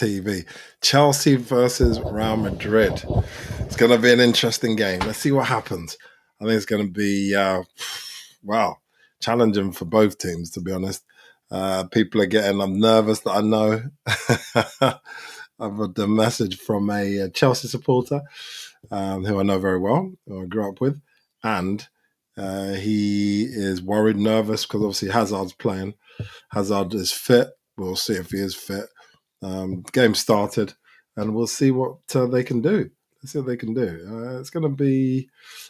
TV. Chelsea versus Real Madrid. It's going to be an interesting game. Let's see what happens. I think it's going to be, challenging for both teams, to be honest. People are getting, I'm nervous that I know. I've got a message from a Chelsea supporter who I know very well, who I grew up with. And he is worried, nervous, because obviously Hazard's playing. Hazard is fit. We'll see if he is fit. Game started, and we'll see what they can do. Let's see what they can do. It's going to be,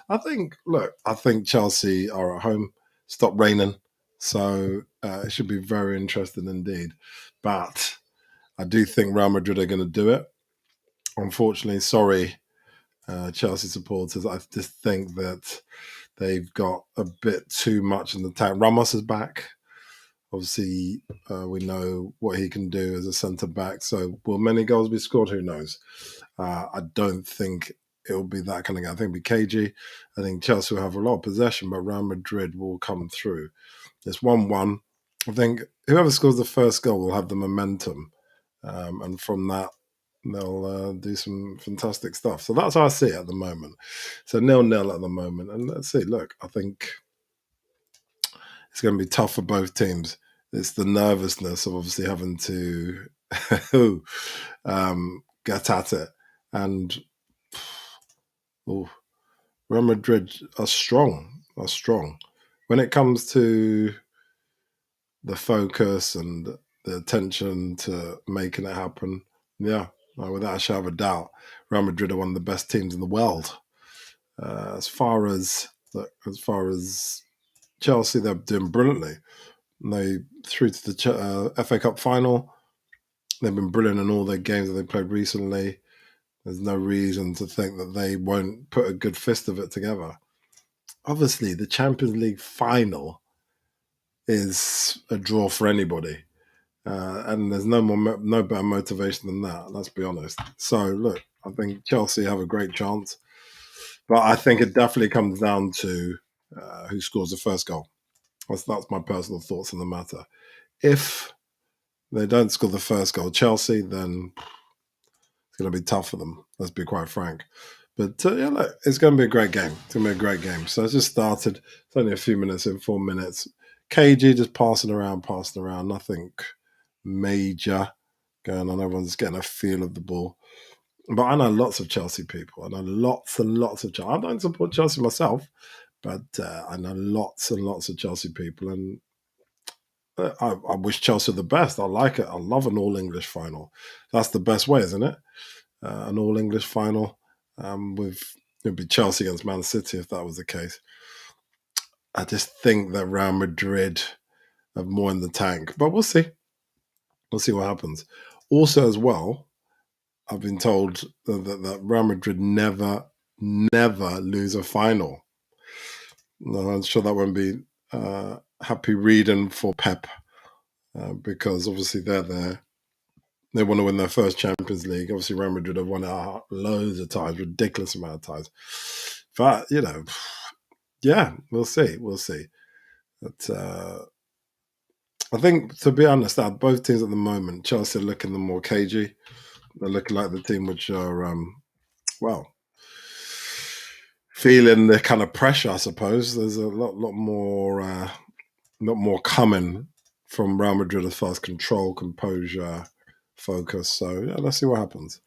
I think Chelsea are at home. Stop raining. So it should be very interesting indeed. But I do think Real Madrid are going to do it. Unfortunately, sorry, Chelsea supporters. I just think that they've got a bit too much in the tank. Ramos is back. Obviously, we know what he can do as a centre-back. So will many goals be scored? Who knows? I don't think it'll be that kind of game. I think it'll be cagey. I think Chelsea will have a lot of possession, but Real Madrid will come through. It's 1-1. I think whoever scores the first goal will have the momentum. And from that, they'll do some fantastic stuff. So that's how I see it at the moment. So 0-0 at the moment. And let's see. Look, I think it's going to be tough for both teams. It's the nervousness of obviously having to get at it. And Real Madrid are strong. When it comes to the focus and the attention to making it happen, without a shadow of a doubt, Real Madrid are one of the best teams in the world. As far as Chelsea, they're doing brilliantly. They through to the FA Cup final. They've been brilliant in all their games that they played recently. There's no reason to think that they won't put a good fist of it together. Obviously, the Champions League final is a draw for anybody. And there's no better motivation than that, let's be honest. So, look, I think Chelsea have a great chance. But I think it definitely comes down to who scores the first goal. That's my personal thoughts on the matter. If they don't score the first goal, Chelsea, then it's going to be tough for them. Let's be quite frank. But look, it's going to be a great game. It's going to be a great game. So it's just started. It's only a few minutes in, 4 minutes. KG just passing around. Nothing major going on. Everyone's getting a feel of the ball. But I know lots of Chelsea people. I know lots and lots of Chelsea. I don't support Chelsea myself, but I know lots and lots of Chelsea people. And I wish Chelsea the best. I like it. I love an all-English final. That's the best way, isn't it? An all-English final it'd be Chelsea against Man City if that was the case. I just think that Real Madrid have more in the tank. But we'll see. We'll see what happens. Also, as well, I've been told that Real Madrid never lose a final. No, I'm sure that won't be happy reading for Pep because obviously they're there. They want to win their first Champions League. Obviously, Real Madrid have won it loads of times, ridiculous amount of times. But, we'll see. But I think, to be honest, both teams at the moment, Chelsea are looking the more cagey. They're looking like the team which are, feeling the kind of pressure, I suppose. There's a lot more coming from Real Madrid as far as control, composure, focus. So, let's see what happens.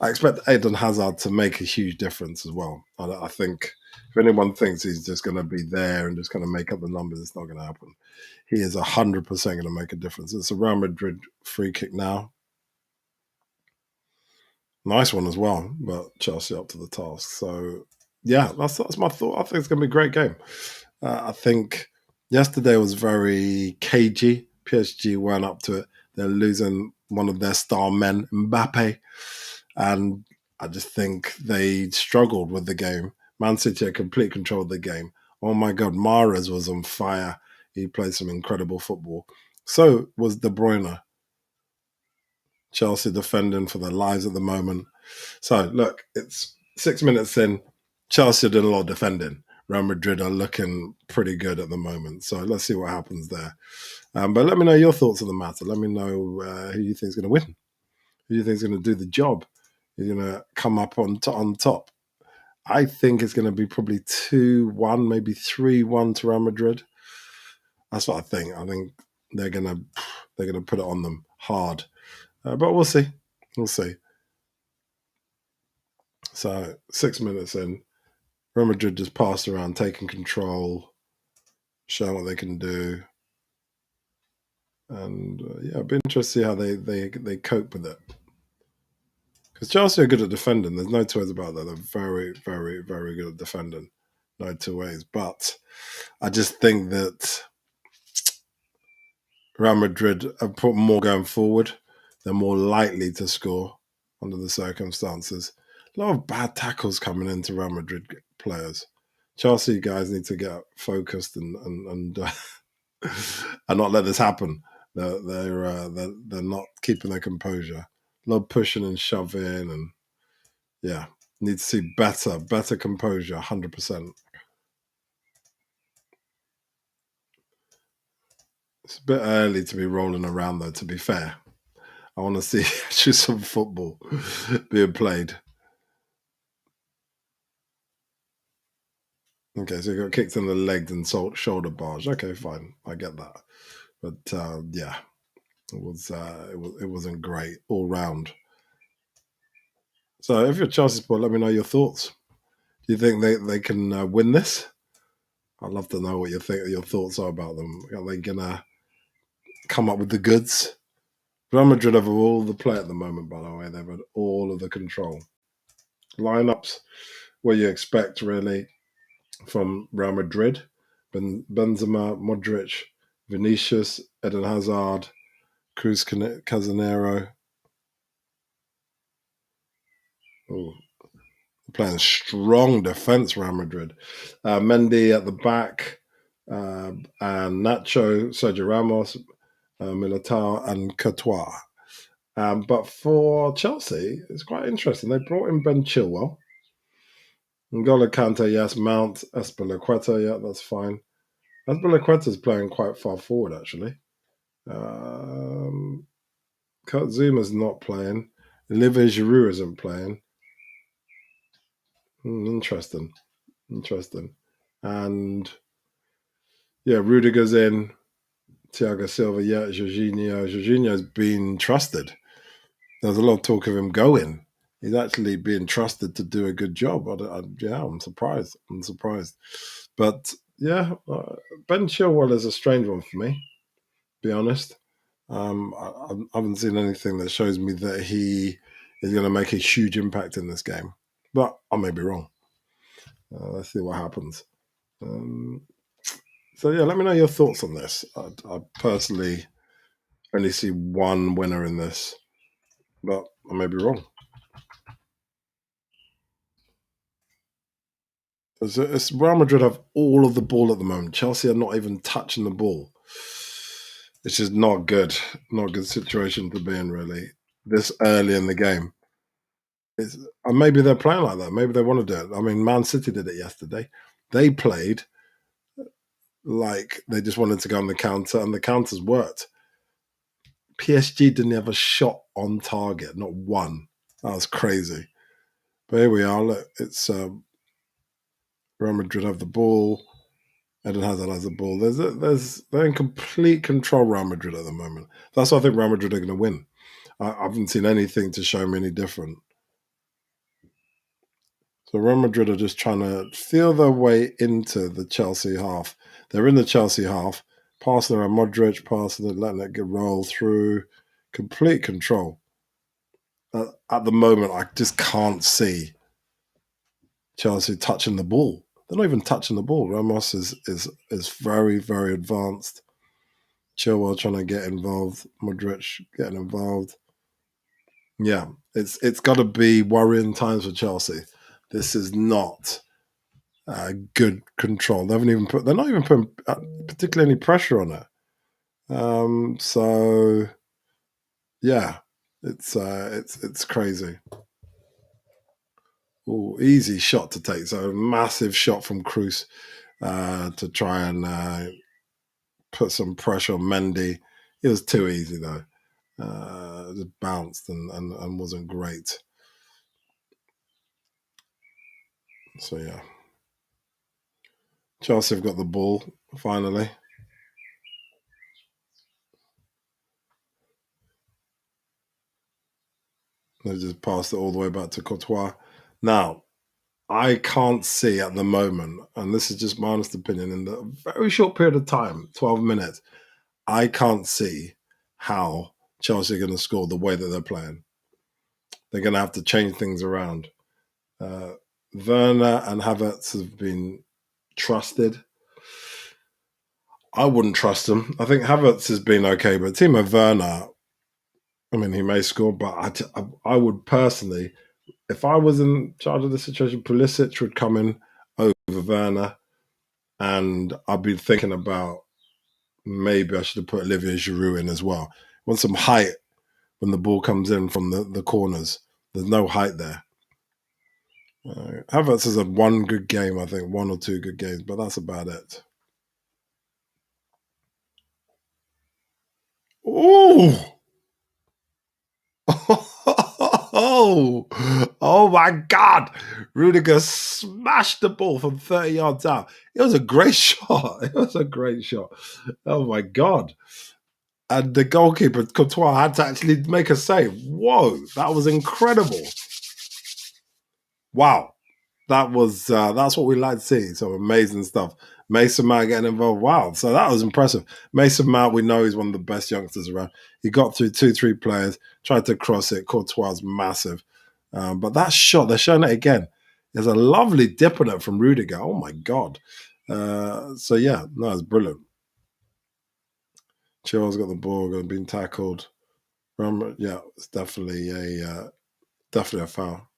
I expect Eden Hazard to make a huge difference as well. I think if anyone thinks he's just going to be there and just going to make up the numbers, it's not going to happen. He is 100% going to make a difference. It's a Real Madrid free kick now. Nice one as well, but Chelsea up to the task. So, that's my thought. I think it's going to be a great game. I think yesterday was very cagey. PSG weren't up to it. They're losing one of their star men, Mbappe. And I just think they struggled with the game. Man City had complete control of the game. Oh my God, Mahrez was on fire. He played some incredible football. So was De Bruyne. Chelsea defending for their lives at the moment. So look, it's 6 minutes in. Chelsea are doing a lot of defending. Real Madrid are looking pretty good at the moment. So let's see what happens there. But let me know your thoughts on the matter. Let me know who you think is going to win. Who do you think is going to do the job? Is going to come up on top? I think it's going to be probably 2-1, maybe 3-1 to Real Madrid. That's what I think. I think they're gonna put it on them hard, but we'll see. We'll see. So 6 minutes in, Real Madrid just passed around, taking control, showing what they can do, and yeah, it'd be interesting to see how they cope with it. Because Chelsea are good at defending. There's no two ways about that. They're very, very, very good at defending. No two ways. But I just think that Real Madrid have put more going forward. They're more likely to score under the circumstances. A lot of bad tackles coming into Real Madrid players. Chelsea guys need to get focused and and not let this happen. They're not keeping their composure. A lot of pushing and shoving, and yeah, need to see better composure. 100%. It's a bit early to be rolling around, though. To be fair, I want to see actually some football being played. Okay, so you got kicked in the legs and shoulder barge. Okay, fine, I get that. But yeah, it wasn't great all round. So if you're Chelsea sport, let me know your thoughts. Do you think they can win this? I'd love to know what your thoughts are about them. Are they gonna come up with the goods? Real Madrid have all the play at the moment, by the way. They've had all of the control. Lineups, what you expect really from Real Madrid: Benzema, Modric, Vinicius, Eden Hazard, Cruz Casanero. Oh, playing strong defense, Real Madrid. Mendy at the back, and Nacho, Sergio Ramos, Militao, and Courtois. But for Chelsea, it's quite interesting. They brought in Ben Chilwell. N'Golo Kante, yes. Mount, Espilicueta, yeah, that's fine. Espilicueta's playing quite far forward, actually. Kurt Zuma's not playing. Olivier Giroud isn't playing. Interesting. And yeah, Rudiger's in. Thiago Silva, yeah. Jorginho's been trusted. There's a lot of talk of him going. He's actually being trusted to do a good job. Yeah, I'm surprised. But yeah, Ben Chilwell is a strange one for me, to be honest. I haven't seen anything that shows me that he is going to make a huge impact in this game. But I may be wrong. Let's see what happens. So yeah, let me know your thoughts on this. I personally only see one winner in this, but I may be wrong. It's Real Madrid have all of the ball at the moment. Chelsea are not even touching the ball. It's just not good. Not a good situation to be in, really, this early in the game. And maybe they're playing like that. Maybe they want to do it. I mean, Man City did it yesterday. They played like they just wanted to go on the counter, and the counters worked. PSG didn't have a shot on target, not one. That was crazy. But here we are. Look, it's Real Madrid have the ball. Eden Hazard has the ball. They're in complete control. Real Madrid at the moment. That's why I think Real Madrid are going to win. I haven't seen anything to show me any different. So Real Madrid are just trying to feel their way into the Chelsea half. They're in the Chelsea half, passing around Modric, passing it, letting it get roll through. Complete control. At the moment, I just can't see Chelsea touching the ball. They're not even touching the ball. Ramos is very, very advanced. Chilwell trying to get involved. Modric getting involved. Yeah, it's got to be worrying times for Chelsea. This is not good control. They're not even putting particularly any pressure on it. So yeah, it's crazy. Ooh, easy shot to take. So a massive shot from Cruz to try and put some pressure on Mendy. It was too easy though. Just bounced and wasn't great. So yeah, Chelsea have got the ball finally. They just passed it all the way back to Courtois. Now, I can't see at the moment, and this is just my honest opinion, in the very short period of time, 12 minutes, I can't see how Chelsea are going to score the way that they're playing. They're going to have to change things around. Uh, Werner and Havertz have been trusted. I wouldn't trust them. I think Havertz has been okay, but Timo Werner, I mean, he may score, but I would personally, if I was in charge of the situation, Pulisic would come in over Werner, and I'd be thinking about maybe I should have put Olivier Giroud in as well. Want some height when the ball comes in from the corners. There's no height there. Havertz has had one good game, I think, one or two good games, but that's about it. Oh, oh, oh my God. Rudiger smashed the ball from 30 yards out. It was a great shot. It was a great shot. Oh my God. And the goalkeeper, Courtois, had to actually make a save. Whoa, that was incredible. Wow. That's what we like to see. Some amazing stuff. Mason Mount getting involved. Wow. So that was impressive. Mason Mount, we know he's one of the best youngsters around. He got through 2, 3 players, tried to cross it. Courtois massive. But that shot, they're showing it again. There's a lovely dip on it from Rudiger. Oh my God. So yeah, no, it's brilliant. Chilwell's got the ball, been tackled. Yeah, it's definitely a foul.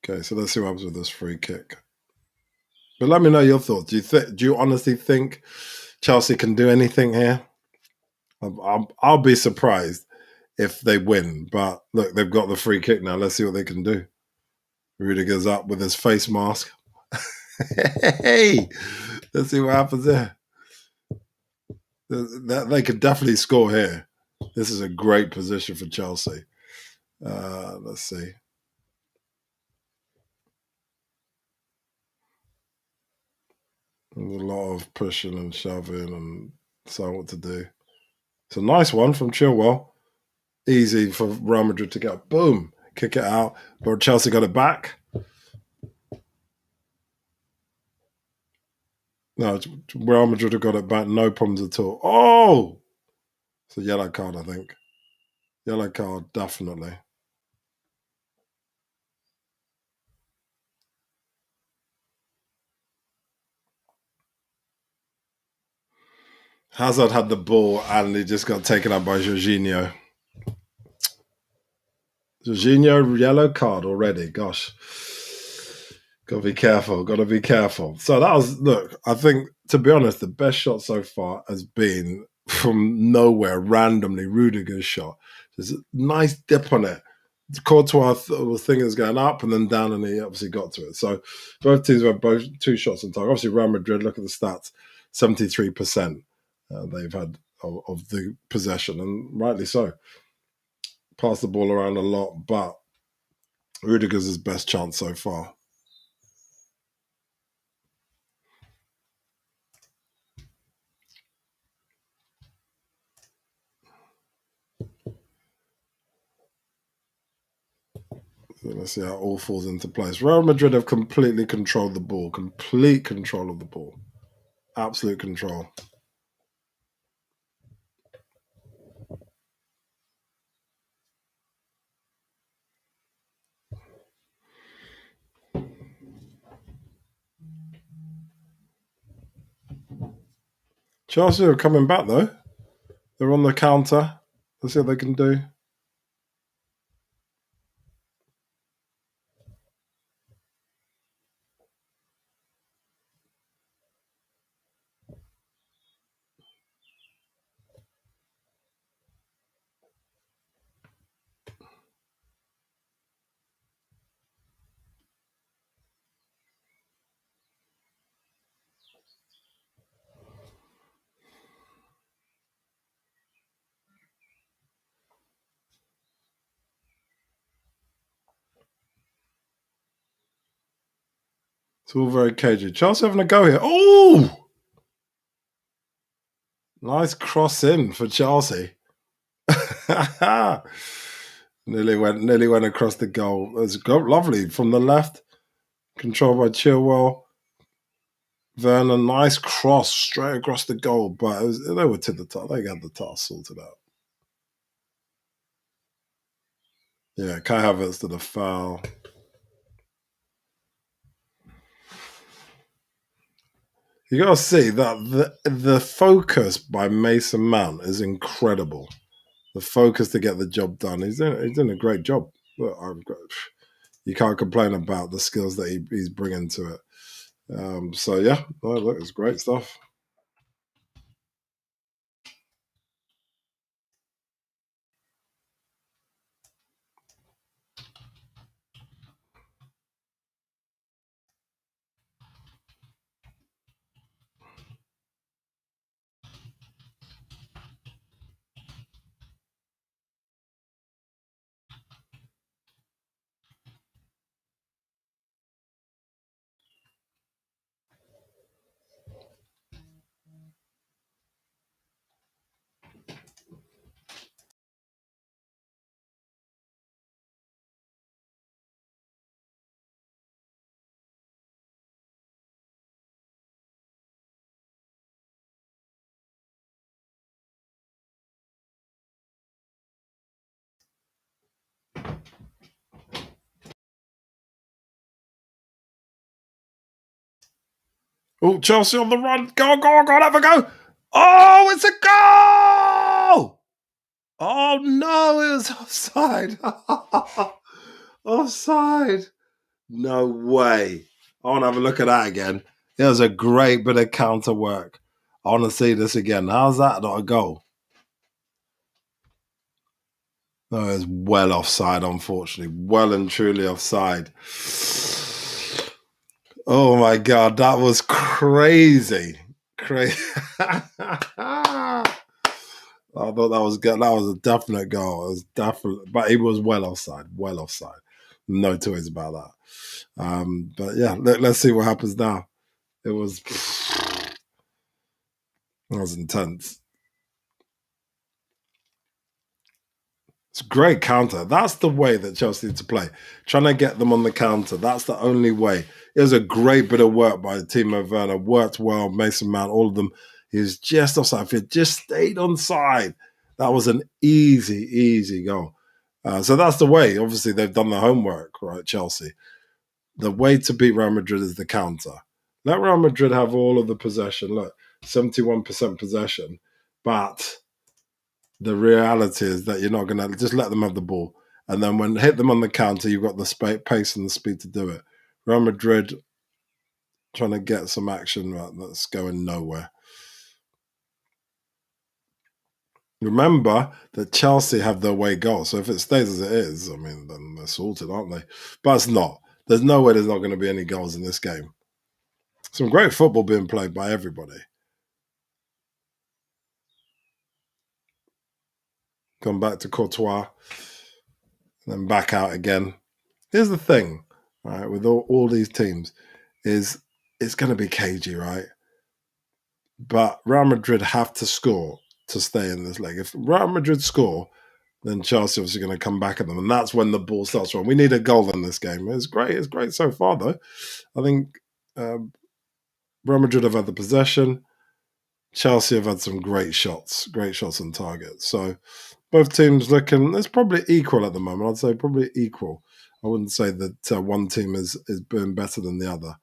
Okay, so let's see what happens with this free kick. But let me know your thoughts. Do you honestly think Chelsea can do anything here? I'll be surprised if they win. But look, they've got the free kick now. Let's see what they can do. Rudiger's up with his face mask. Hey, let's see what happens there. They could definitely score here. This is a great position for Chelsea. Let's see. There's a lot of pushing and shoving and saying what to do. It's a nice one from Chilwell. Easy for Real Madrid to get. Boom, kick it out. But Chelsea got it back. No, Real Madrid have got it back. No problems at all. Oh, it's a yellow card, I think. Yellow card, definitely. Hazard had the ball and he just got taken out by Jorginho. Jorginho, yellow card already. Gosh. Gotta be careful. Gotta be careful. So that was, look, I think, to be honest, the best shot so far has been from nowhere, randomly, Rudiger's shot. There's a nice dip on it. Courtois was thinking it was going up and then down, and he obviously got to it. So both teams had both two shots on target. Obviously, Real Madrid, look at the stats, 73% they've had of the possession, and rightly so. Passed the ball around a lot, but Rudiger's his best chance so far. So let's see how it all falls into place. Real Madrid have completely controlled the ball, complete control of the ball, absolute control. Chelsea are coming back though. They're on the counter. Let's see what they can do. It's all very cagey. Chelsea having a go here. Oh, nice cross in for Chelsea. nearly went across the goal. It's lovely from the left, controlled by Chilwell. Vernon, nice cross straight across the goal, but they were to the top. They got the task sorted out. Yeah, Kai Havertz did a foul. You got to see that the focus by Mason Mount is incredible. The focus to get the job done. He's doing a great job. Look, you can't complain about the skills that he's bringing to it. So yeah, look, it's great stuff. Oh, Chelsea on the run. Go on, go on, go on, have a go. Oh, it's a goal! Oh no, it was offside. Offside. No way. I want to have a look at that again. It was a great bit of counter work. I want to see this again. How's that not a goal? No, it's well offside, unfortunately. Well and truly offside. Oh my god, that was crazy. Crazy. I thought that was good. That was a definite goal. It was definitely, but it was well offside. Well offside. No two ways about that. But yeah, let's see what happens now. It was intense. It's a great counter. That's the way that Chelsea need to play. Trying to get them on the counter. That's the only way. It was a great bit of work by Timo Werner. Worked well. Mason Mount, all of them. He was just offside. If he had just stayed on side, that was an easy, easy goal. So that's the way. Obviously, they've done their homework, right, Chelsea. The way to beat Real Madrid is the counter. Let Real Madrid have all of the possession. Look, 71% possession. But the reality is that you're not going to just let them have the ball. And then when hit them on the counter, you've got the pace and the speed to do it. Real Madrid trying to get some action that's going nowhere. Remember that Chelsea have their way goal. So if it stays as it is, I mean, then they're sorted, aren't they? But it's not. There's no way there's not going to be any goals in this game. Some great football being played by everybody. Come back to Courtois, then back out again. Here's the thing, right, with all these teams, is it's going to be cagey, right? But Real Madrid have to score to stay in this leg. If Real Madrid score, then Chelsea obviously going to come back at them, and that's when the ball starts rolling. We need a goal in this game. It's great. It's great so far, though. I think Real Madrid have had the possession. Chelsea have had some great shots on target. So both teams looking, it's probably equal at the moment. I'd say probably equal. I wouldn't say that one team is doing better than the other.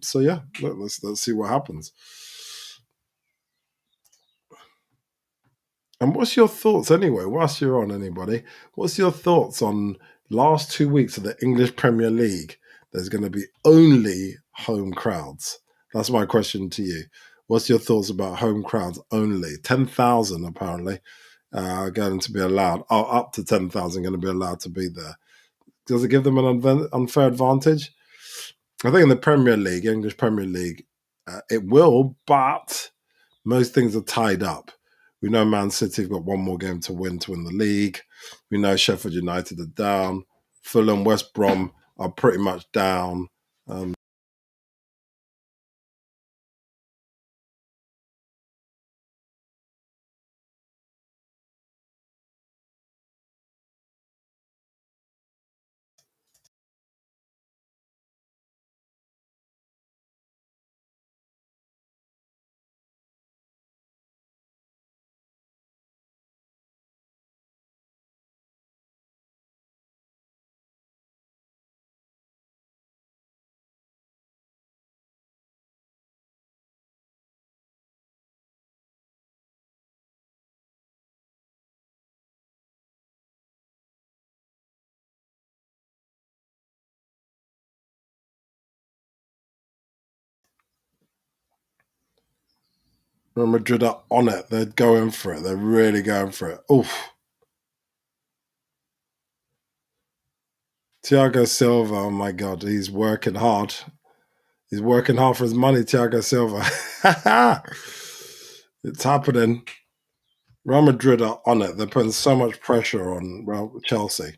So yeah, let's see what happens. And what's your thoughts anyway? Whilst you're on, anybody, what's your thoughts on last 2 weeks of the English Premier League? There's going to be only home crowds. That's my question to you. What's your thoughts about home crowds only? 10,000 apparently are going to be allowed. Oh, up to 10,000 going to be allowed to be there. Does it give them an unfair advantage? I think in the Premier League, English Premier League, it will, but most things are tied up. We know Man City have got one more game to win the league. We know Sheffield United are down. Fulham, West Brom are pretty much down. Real Madrid are on it. They're going for it. They're really going for it. Oof. Thiago Silva, oh my God, he's working hard. He's working hard for his money, Thiago Silva. It's happening. Real Madrid are on it. They're putting so much pressure on Chelsea.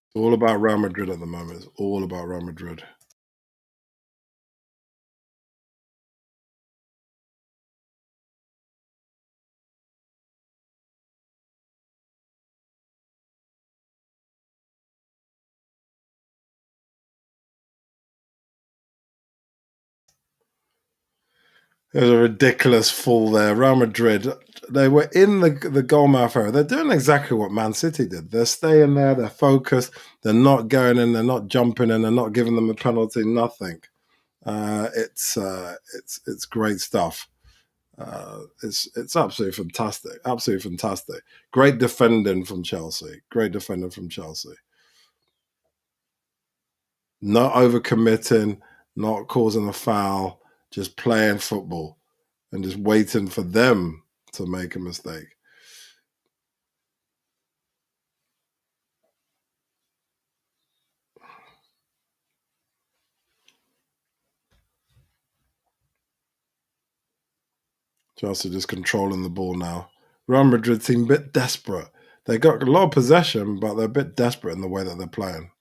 It's all about Real Madrid at the moment. It's all about Real Madrid. There's a ridiculous fall there. Real Madrid, they were in the goalmouth area. They're doing exactly what Man City did. They're staying there. They're focused. They're not going in. They're not jumping in. They're not giving them a penalty. Nothing. It's great stuff. It's absolutely fantastic. Absolutely fantastic. Great defending from Chelsea. Great defending from Chelsea. Not overcommitting, not causing a foul, just playing football and just waiting for them to make a mistake. Chelsea just controlling the ball now. Real Madrid seem a bit desperate. They got a lot of possession, but they're a bit desperate in the way that they're playing.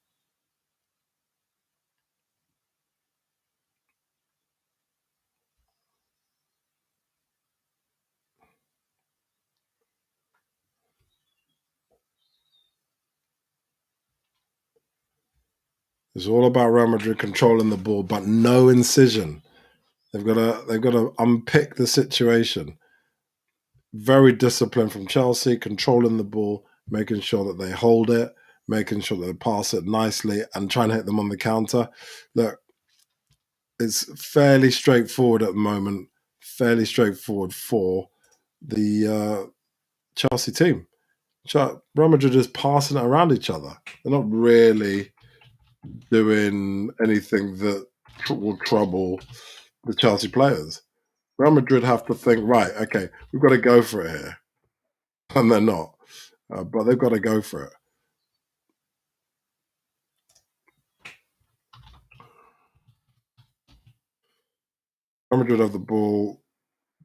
It's all about Real Madrid controlling the ball, but no incision. They've got to unpick the situation. Very disciplined from Chelsea, controlling the ball, making sure that they hold it, making sure that they pass it nicely, and trying to hit them on the counter. Look, it's fairly straightforward at the moment. Fairly straightforward for the Chelsea team. Real Madrid is passing it around each other. They're not really doing anything that will trouble the Chelsea players. Real Madrid have to think, right, okay, we've got to go for it here. And they're not. But they've got to go for it. Real Madrid have the ball.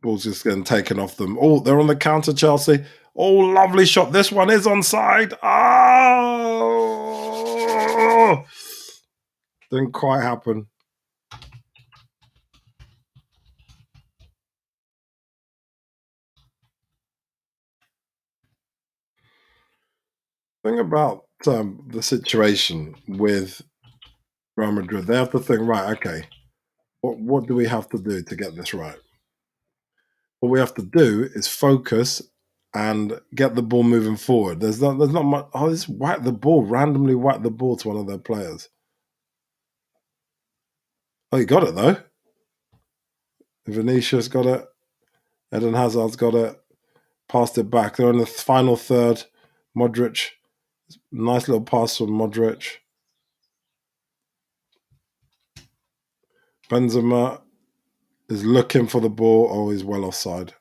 Ball's just getting taken off them. Oh, they're on the counter, Chelsea. Oh, lovely shot. This one is onside. Oh! Didn't quite happen. Thing about the situation with Real Madrid, they have to think, right, okay, what do we have to do to get this right? What we have to do is focus and get the ball moving forward. There's not much. Oh, just whack the ball randomly. Whack the ball to one of their players. Oh, he got it though. Vinicius got it. Eden Hazard's got it. Passed it back. They're in the final third. Modric, nice little pass from Modric. Benzema is looking for the ball. Oh, he's well offside.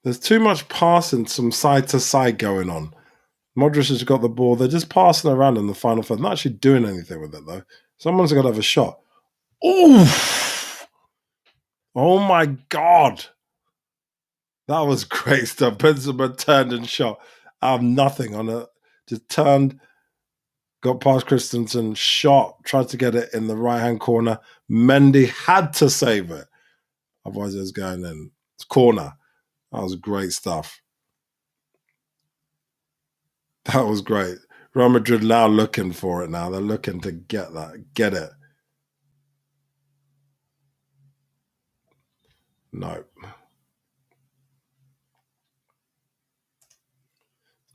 There's too much passing from side to side going on. Modric has got the ball. They're just passing around in the final third. Not actually doing anything with it though. Someone's got to have a shot. Oof! Oh my God. That was great stuff. Benzema turned and shot out of nothing on it. Just turned, got past Christensen, shot, tried to get it in the right hand corner. Mendy had to save it. Otherwise, it was going in. It's corner. That was great stuff. That was great. Real Madrid now looking for it now. They're looking to get it. No.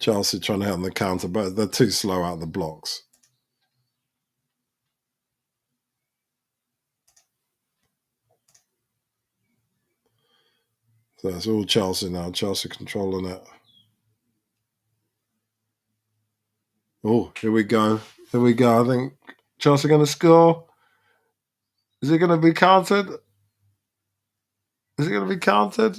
Chelsea trying to hit on the counter, but they're too slow out the blocks. So it's all Chelsea now. Chelsea controlling it. Oh, here we go. Here we go. I think Chelsea going to score. Is it going to be counted? Is it going to be counted?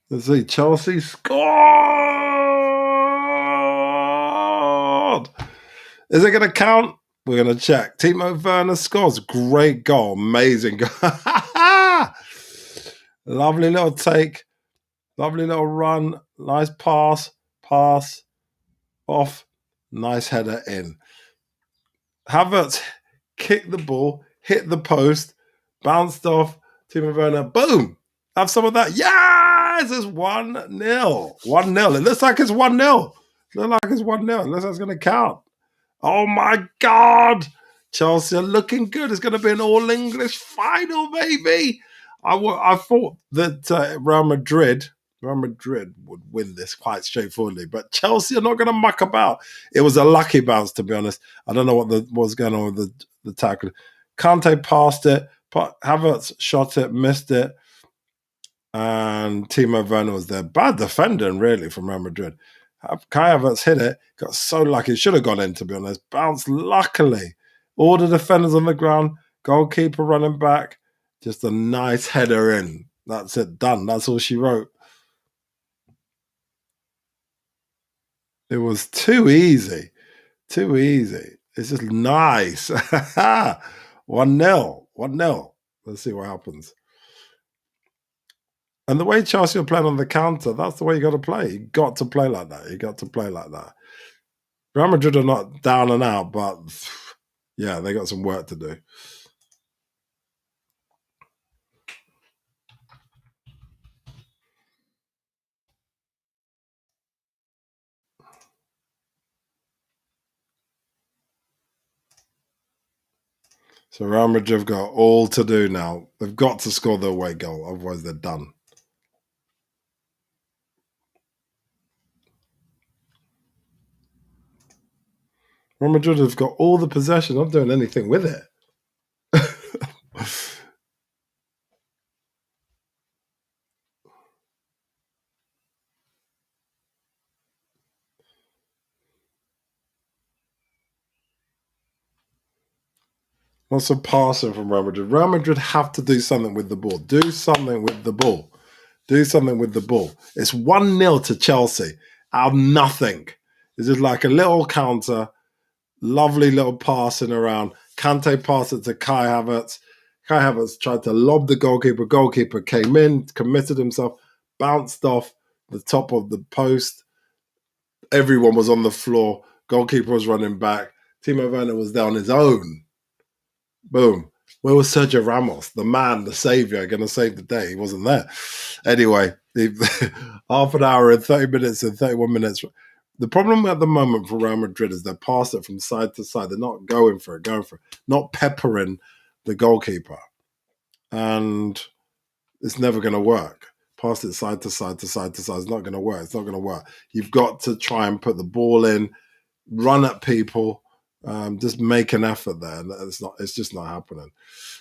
Let's see. Chelsea scored. Is it going to count? We're going to check. Timo Werner scores. Great goal. Amazing goal. Lovely little take. Lovely little run. Nice pass. Pass. Off. Nice header in. Havertz kicked the ball. Hit the post. Bounced off. Timo Werner. Boom. Have some of that. Yes! It's 1-0. 1-0. It looks like it's 1-0. It looks like it's 1-0. It looks like it's going to count. Oh my God! Chelsea are looking good. It's going to be an all-English final, baby. I thought that Real Madrid would win this quite straightforwardly, but Chelsea are not going to muck about. It was a lucky bounce, to be honest. I don't know what was going on with the tackle. Kante passed it, Havertz shot it, missed it, and Timo Werner was there. Bad defending, really, from Real Madrid. Kai Havertz hit it, got so lucky. It should have gone in, to be honest. Bounced luckily. All the defenders on the ground, goalkeeper running back. Just a nice header in. That's it, done. That's all she wrote. It was too easy. Too easy. It's just nice. 1-0. 1-0. Let's see what happens. And the way Chelsea are playing on the counter, that's the way you got to play. You got to play like that. You got to play like that. Real Madrid are not down and out, but yeah, they got some work to do. So Real Madrid have got all to do now. They've got to score the away goal, otherwise they're done. Real Madrid have got all the possession, not doing anything with it. Lots of passing from Real Madrid. Real Madrid have to do something with the ball. Do something with the ball. Do something with the ball. It's 1-0 to Chelsea out of nothing. It's just like a little counter, lovely little passing around. Kante passed it to Kai Havertz. Kai Havertz tried to lob the goalkeeper. Goalkeeper came in, committed himself, bounced off the top of the post. Everyone was on the floor. Goalkeeper was running back. Timo Werner was there on his own. Boom. Where was Sergio Ramos, the man, the savior, going to save the day? He wasn't there. Anyway, half an hour and 30 minutes and 31 minutes. The problem at the moment for Real Madrid is they're passing it from side to side. They're not going for it, not peppering the goalkeeper. And it's never going to work. Pass it side to side to side to side. It's not going to work. It's not going to work. You've got to try and put the ball in, run at people, just make an effort there. It's just not happening.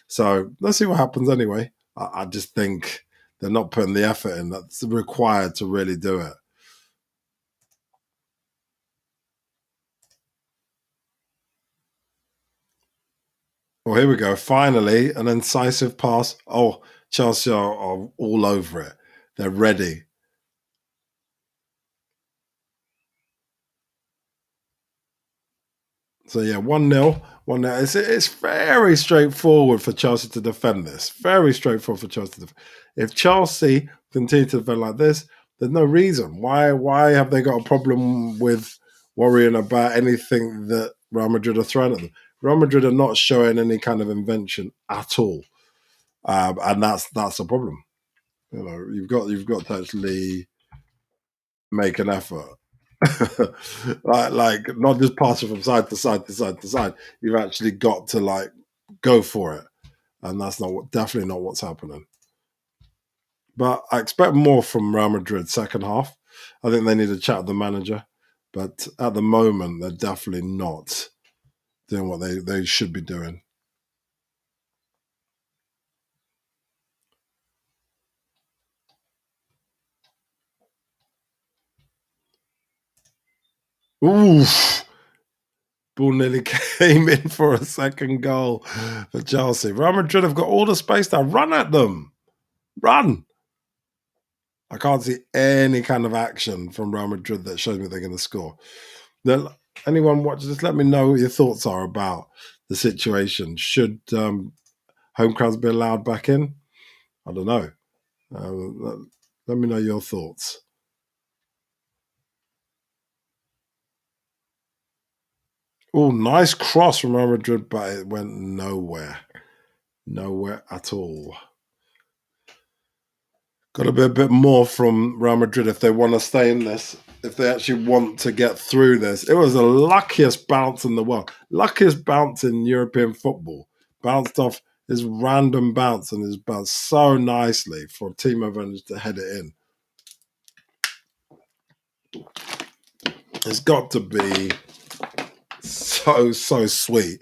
So let's see what happens anyway. I just think they're not putting the effort in that's required to really do it. Well, here we go. Finally, an incisive pass. Oh, Chelsea are all over it. They're ready. So yeah, 1-0. 1-0. It's very straightforward for Chelsea to defend this. Very straightforward for Chelsea to defend. If Chelsea continue to defend like this, there's no reason. Why have they got a problem with worrying about anything that Real Madrid are throwing at them? Real Madrid are not showing any kind of invention at all. And that's a problem. You know, you've got to actually make an effort. like not just passing from side to side to side to side. You've actually got to like go for it, and that's definitely not what's happening. But I expect more from Real Madrid second half. I think they need to chat with the manager, but at the moment they're definitely not doing what they should be doing. Oof. Ball nearly came in for a second goal for Chelsea. Real Madrid have got all the space now. Run at them. Run. I can't see any kind of action from Real Madrid that shows me they're going to score. Then, anyone watch this? Let me know what your thoughts are about the situation. Should home crowds be allowed back in? I don't know. Let me know your thoughts. Oh, nice cross from Real Madrid, but it went nowhere. Nowhere at all. Got to be a bit more from Real Madrid if they want to stay in this, if they actually want to get through this. It was the luckiest bounce in the world, luckiest bounce in European football. Bounced off his random bounce and his bounced so nicely for Timo Werner to head it in. It's got to be so sweet.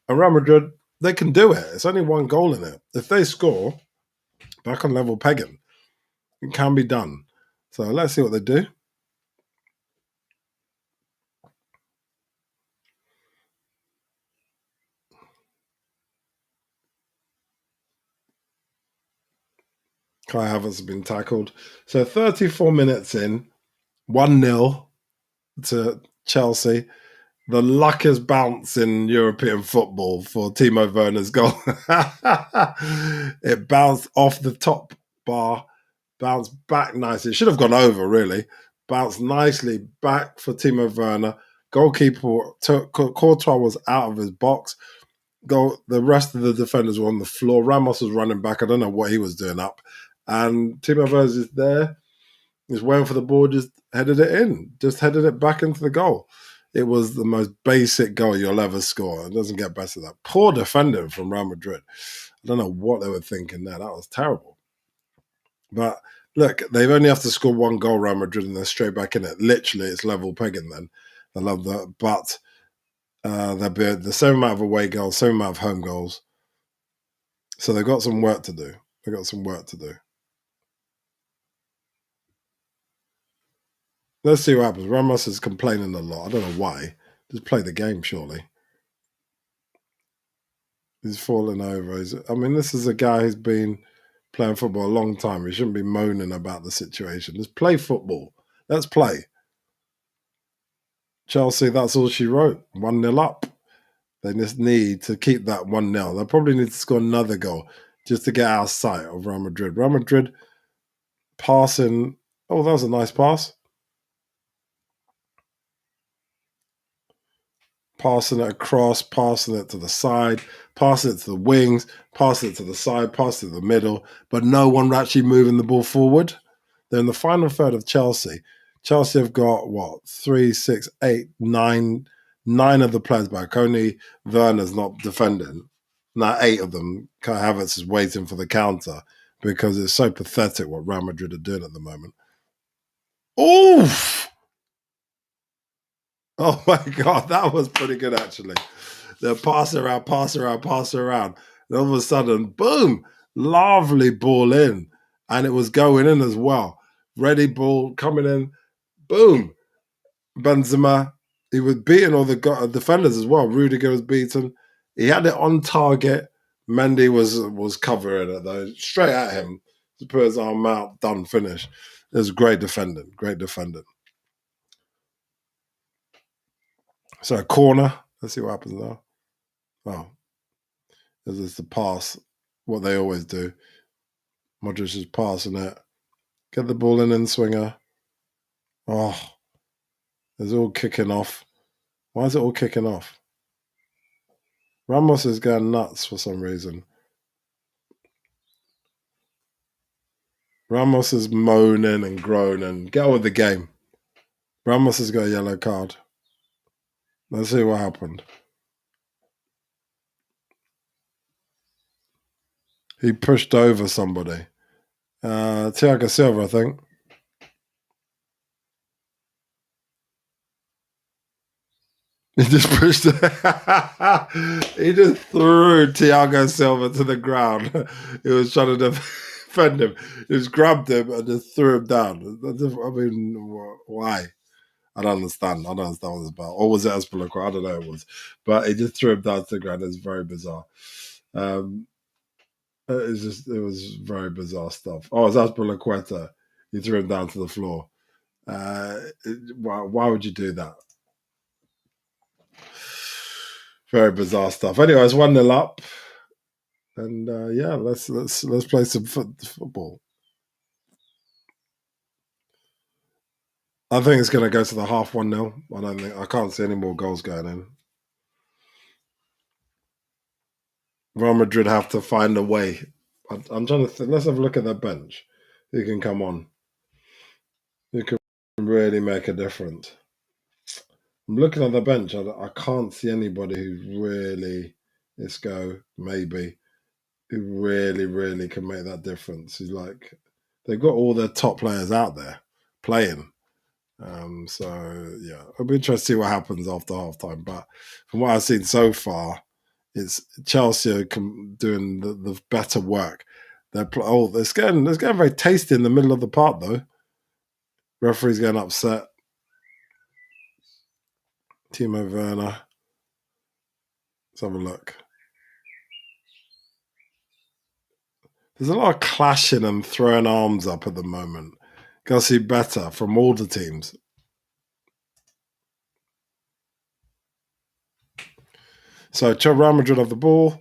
And Real Madrid, they can do it. It's only one goal in it. If they score, back on level pegging, it can be done. So let's see what they do. Kai Havertz has been tackled. So 34 minutes in, 1-0 to Chelsea. The luckiest bounce in European football for Timo Werner's goal. It bounced off the top bar, bounced back nicely. It should have gone over, really. Bounced nicely back for Timo Werner. Goalkeeper Courtois was out of his box. The rest of the defenders were on the floor. Ramos was running back. I don't know what he was doing up. And Timo Werner is there. He's waiting for the ball, just headed it in. Just headed it back into the goal. It was the most basic goal you'll ever score. It doesn't get better than that. Poor defending from Real Madrid. I don't know what they were thinking there. That was terrible. But look, they only have to score one goal, Real Madrid, and they're straight back in it. Literally, it's level pegging then. I love that. But they'll be the same amount of away goals, same amount of home goals. So they've got some work to do. They've got some work to do. Let's see what happens. Ramos is complaining a lot. I don't know why. Just play the game, surely. He's falling over. This is a guy who's been playing football a long time. He shouldn't be moaning about the situation. Just play football. Let's play. Chelsea, that's all she wrote. 1-0 up. They just need to keep that 1-0. They'll probably need to score another goal just to get out of sight of Real Madrid. Real Madrid passing. Oh, that was a nice pass. Passing it across, passing it to the side, passing it to the wings, passing it to the side, passing it to the middle, but no one actually moving the ball forward. They're in the final third of Chelsea. Chelsea have got, 3, 6, 8, 9 of the players back. Only Werner's not defending. Now 8 of them. Kai Havertz is waiting for the counter because it's so pathetic what Real Madrid are doing at the moment. Oof! Oh my God, that was pretty good actually. They're pass around. And all of a sudden, boom, lovely ball in. And it was going in as well. Ready ball coming in, boom. Benzema, he was beating all the defenders as well. Rudiger was beaten. He had it on target. Mendy was covering it though, straight at him. To put his arm out, done, finish. It was great defending. So a corner. Let's see what happens now. Oh, this is the pass. What they always do. Modric is passing it. Get the ball in swinger. Oh, it's all kicking off. Why is it all kicking off? Ramos is going nuts for some reason. Ramos is moaning and groaning. Get on with the game. Ramos has got a yellow card. Let's see what happened. He pushed over somebody. Thiago Silva, I think. He just pushed it. He just threw Thiago Silva to the ground. He was trying to defend him. He just grabbed him and just threw him down. I mean, why? I don't understand. I don't understand what it's about. Or was it Azpilicueta? I don't know. It was, but he just threw him down to the ground. It's very bizarre. It was very bizarre stuff. Oh, it's Azpilicueta. He threw him down to the floor. Why would you do that? Very bizarre stuff. Anyway, it's 1-0 up, and yeah, let's play some football. I think it's going to go to the half 1-0. I can't see any more goals going in. Real Madrid have to find a way. I'm trying to think. Let's have a look at their bench. Who can come on? Who can really make a difference? I'm looking at the bench. I can't see anybody who really, Isco, maybe, who really can make that difference. Who's like, they've got all their top players out there playing. So yeah, it'll be interesting to see what happens after halftime. But from what I've seen so far, it's Chelsea doing the better work. It's getting very tasty in the middle of the park though. Referee's getting upset. Timo Werner. Let's have a look. There's a lot of clashing and throwing arms up at the moment. Gotta see better from all the teams. So Real Madrid have the ball,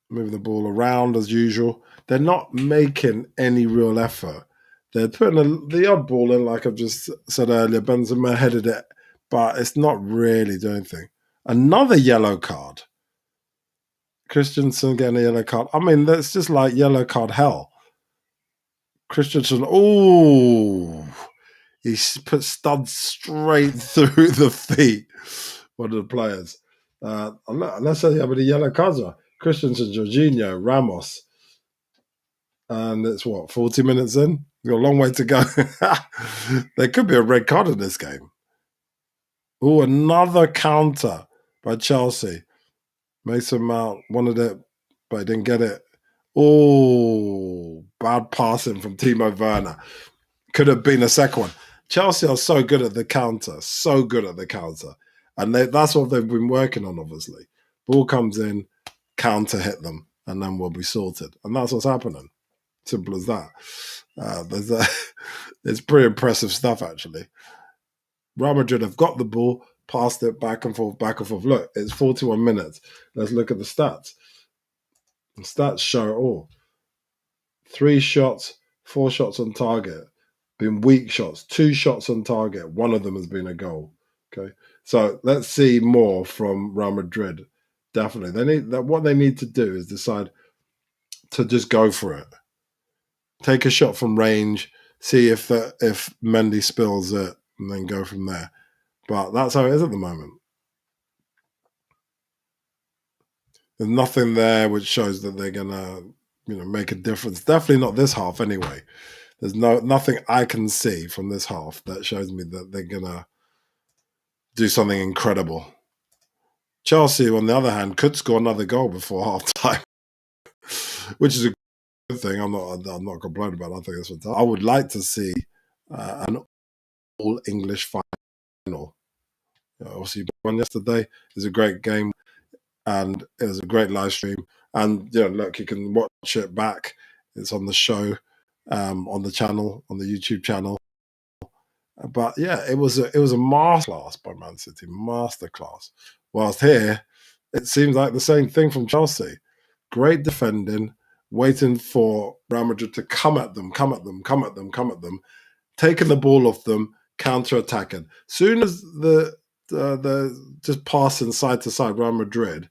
moving the ball around as usual. They're not making any real effort. They're putting the odd ball in, like I've just said earlier. Benzema headed it, but it's not really doing anything. Another yellow card. Christensen getting a yellow card. I mean, that's just like yellow card hell. Christensen, he put studs straight through the feet. One of the players. Let's say how many yellow cards are. Christensen, Jorginho, Ramos. And it's 40 minutes in? We've got a long way to go. There could be a red card in this game. Oh, another counter by Chelsea. Mason Mount wanted it, but he didn't get it. Oh, bad passing from Timo Werner. Could have been a second one. Chelsea are so good at the counter. And that's what they've been working on, obviously. Ball comes in, counter hit them, and then we'll be sorted. And that's what's happening. Simple as that. It's pretty impressive stuff, actually. Real Madrid have got the ball, passed it back and forth. Look, it's 41 minutes. Let's look at the stats. The stats show it all. 3 shots, 4 shots on target. Been weak shots, 2 shots on target. One of them has been a goal. Okay, so let's see more from Real Madrid. Definitely, what they need to do is decide to just go for it. Take a shot from range, see if Mendy spills it, and then go from there. But that's how it is at the moment. There's nothing there which shows that they're gonna, make a difference. Definitely not this half, anyway. There's nothing I can see from this half that shows me that they're gonna do something incredible. Chelsea, on the other hand, could score another goal before half time, which is a good thing. I'm not complaining about it. I think it's fantastic. I would like to see an all English final. Obviously, won yesterday. It was a great game, and it was a great live stream. And look, you can watch it back. It's on the show, on the channel, on the YouTube channel. But yeah, it was a masterclass by Man City, masterclass. Whilst here, it seems like the same thing from Chelsea. Great defending, waiting for Real Madrid to come at them, taking the ball off them, counter-attacking. Soon as the just passing side to side, Real Madrid,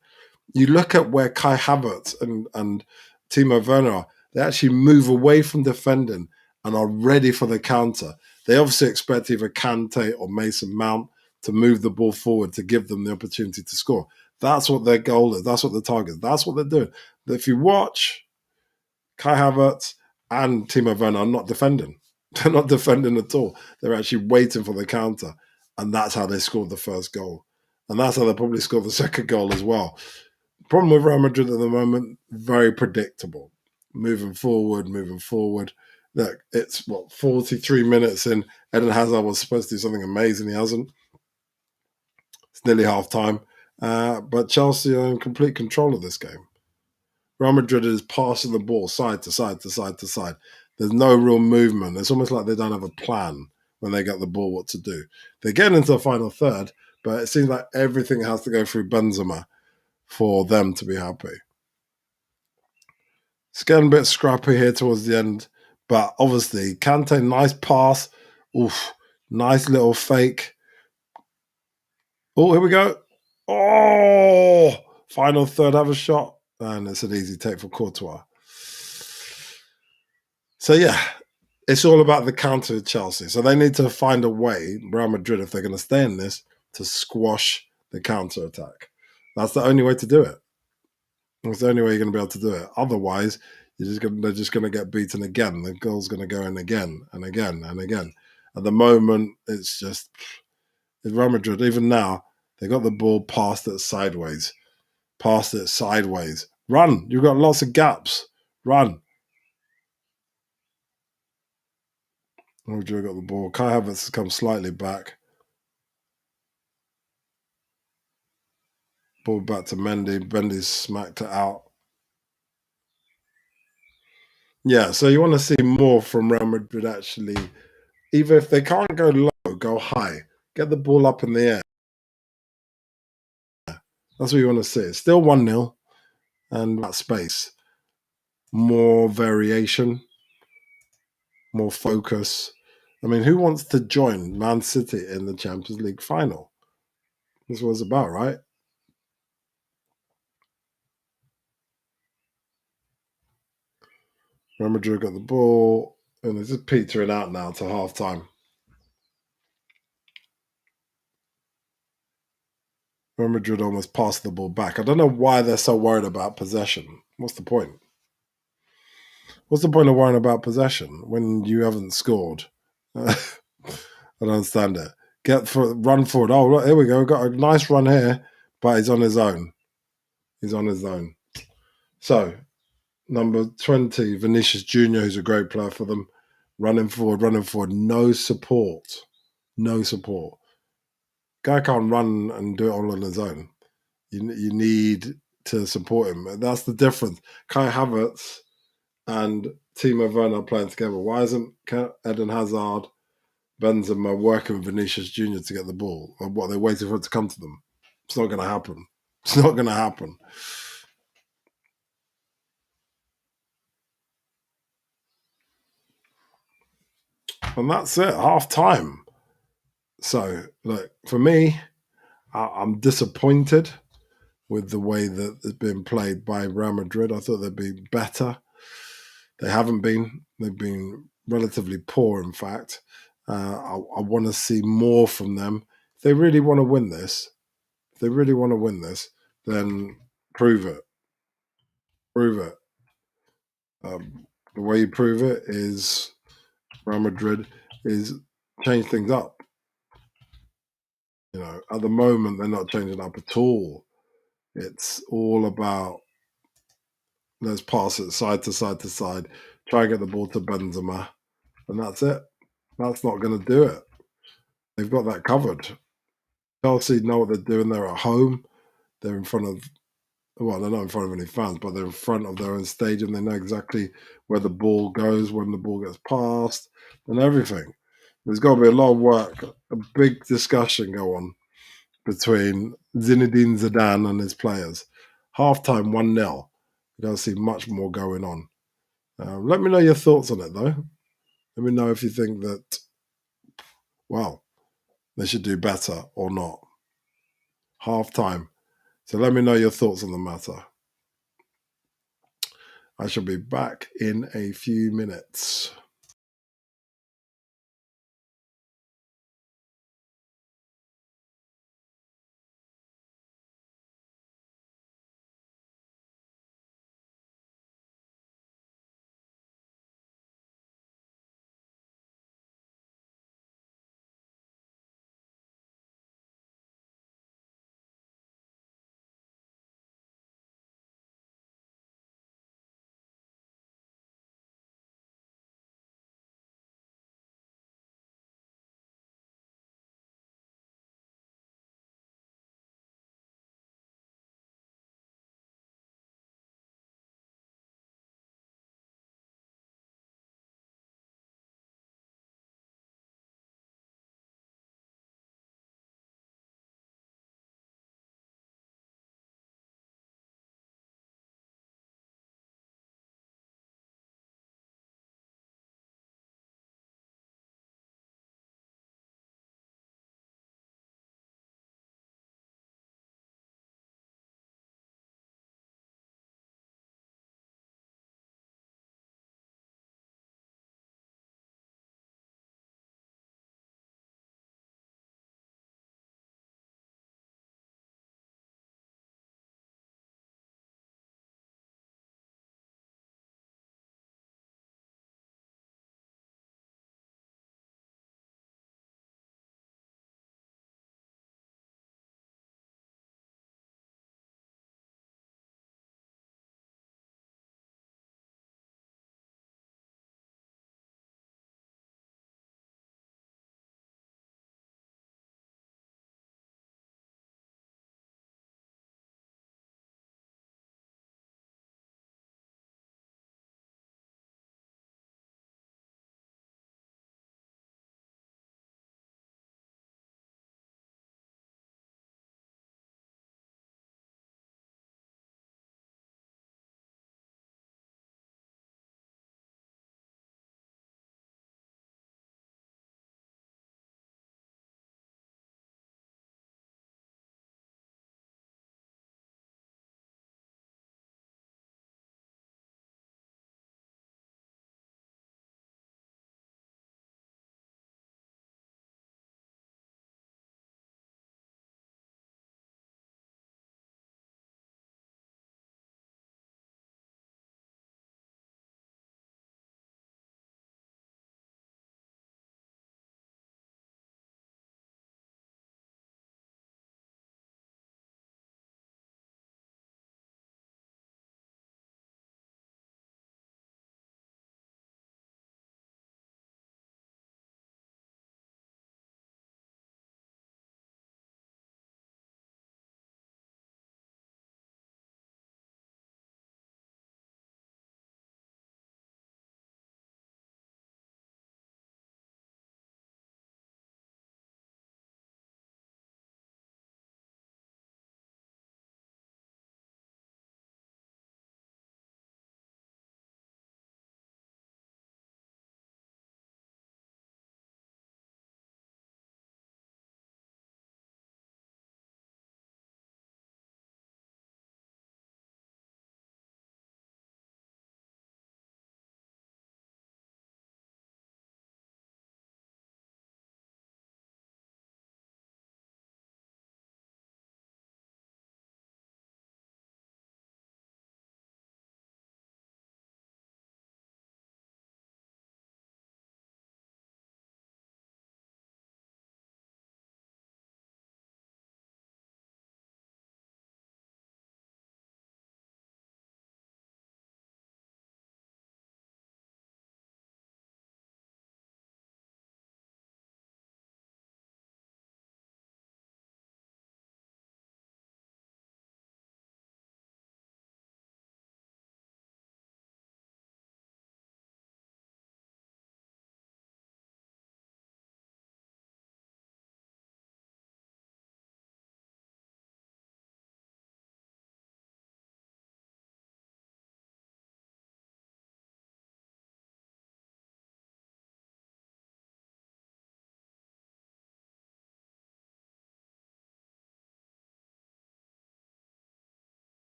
you look at where Kai Havertz and Timo Werner are, they actually move away from defending and are ready for the counter. They obviously expect either Kante or Mason Mount to move the ball forward to give them the opportunity to score. That's what their goal is. That's what the target is. That's what they're doing. If you watch, Kai Havertz and Timo Werner are not defending. They're not defending at all. They're actually waiting for the counter. And that's how they scored the first goal. And that's how they probably scored the second goal as well. Problem with Real Madrid at the moment, very predictable. Moving forward. Look, it's what 43 minutes in. Eden Hazard was supposed to do something amazing. He hasn't. It's nearly half time. But Chelsea are in complete control of this game. Real Madrid is passing the ball side to side to side to side. There's no real movement. It's almost like they don't have a plan when they get the ball what to do. They get into the final third, but it seems like everything has to go through Benzema for them to be happy. It's getting a bit scrappy here towards the end, but obviously Kante, nice pass. Oof, nice little fake. Oh, here we go. Oh, final third, have a shot. And it's an easy take for Courtois. So, yeah, it's all about the counter of Chelsea. So they need to find a way, Real Madrid, if they're going to stay in this, to squash the counter attack. That's the only way to do it. It's the only way you're going to be able to do it. Otherwise, they're just going to get beaten again. The goal's going to go in again and again and again. At the moment, it's Real Madrid. Even now, they got the ball past it sideways. Run! You've got lots of gaps. Run! Madrid got the ball. Kai Havertz has come slightly back. Ball back to Mendy. Mendy's smacked it out. Yeah, so you want to see more from Real Madrid actually. Even if they can't go low, go high. Get the ball up in the air. That's what you want to see. It's still 1-0 and that space. More variation, more focus. I mean, who wants to join Man City in the Champions League final? That's what it's about, right? Real Madrid got the ball, and it's just petering out now to half time. Real Madrid almost passed the ball back. I don't know why they're so worried about possession. What's the point? What's the point of worrying about possession when you haven't scored? I don't understand it. Run forward. Oh, look, here we go. We've got a nice run here, but he's on his own. He's on his own. So, number 20, Vinicius Jr., who's a great player for them, running forward. No support. No support. Guy can't run and do it all on his own. You need to support him. That's the difference. Kai Havertz and Timo Werner playing together. Why isn't Eden Hazard, Benzema working with Vinicius Jr. to get the ball? Or what, they're waiting for it to come to them? It's not going to happen. It's not going to happen. And that's it, half time. So, look, for me, I'm disappointed with the way that it's been played by Real Madrid. I thought they'd be better. They haven't been. They've been relatively poor, in fact. I want to see more from them. If they really want to win this, then prove it. Prove it. The way you prove it is Real Madrid is change things up. At the moment they're not changing up at all. It's all about let's pass it side to side to side, try and get the ball to Benzema, and that's it. That's not going to do it. They've got that covered. Chelsea know what they're doing. They're at home. They're in front of, well, they're not in front of any fans, but they're in front of their own stadium. They know exactly where the ball goes, when the ball gets passed, and everything. There's got to be a lot of work, a big discussion go on between Zinedine Zidane and his players. Halftime 1-0. You don't see much more going on. Let me know your thoughts on it, though. Let me know if you think that, well, they should do better or not. Halftime. So let me know your thoughts on the matter. I shall be back in a few minutes.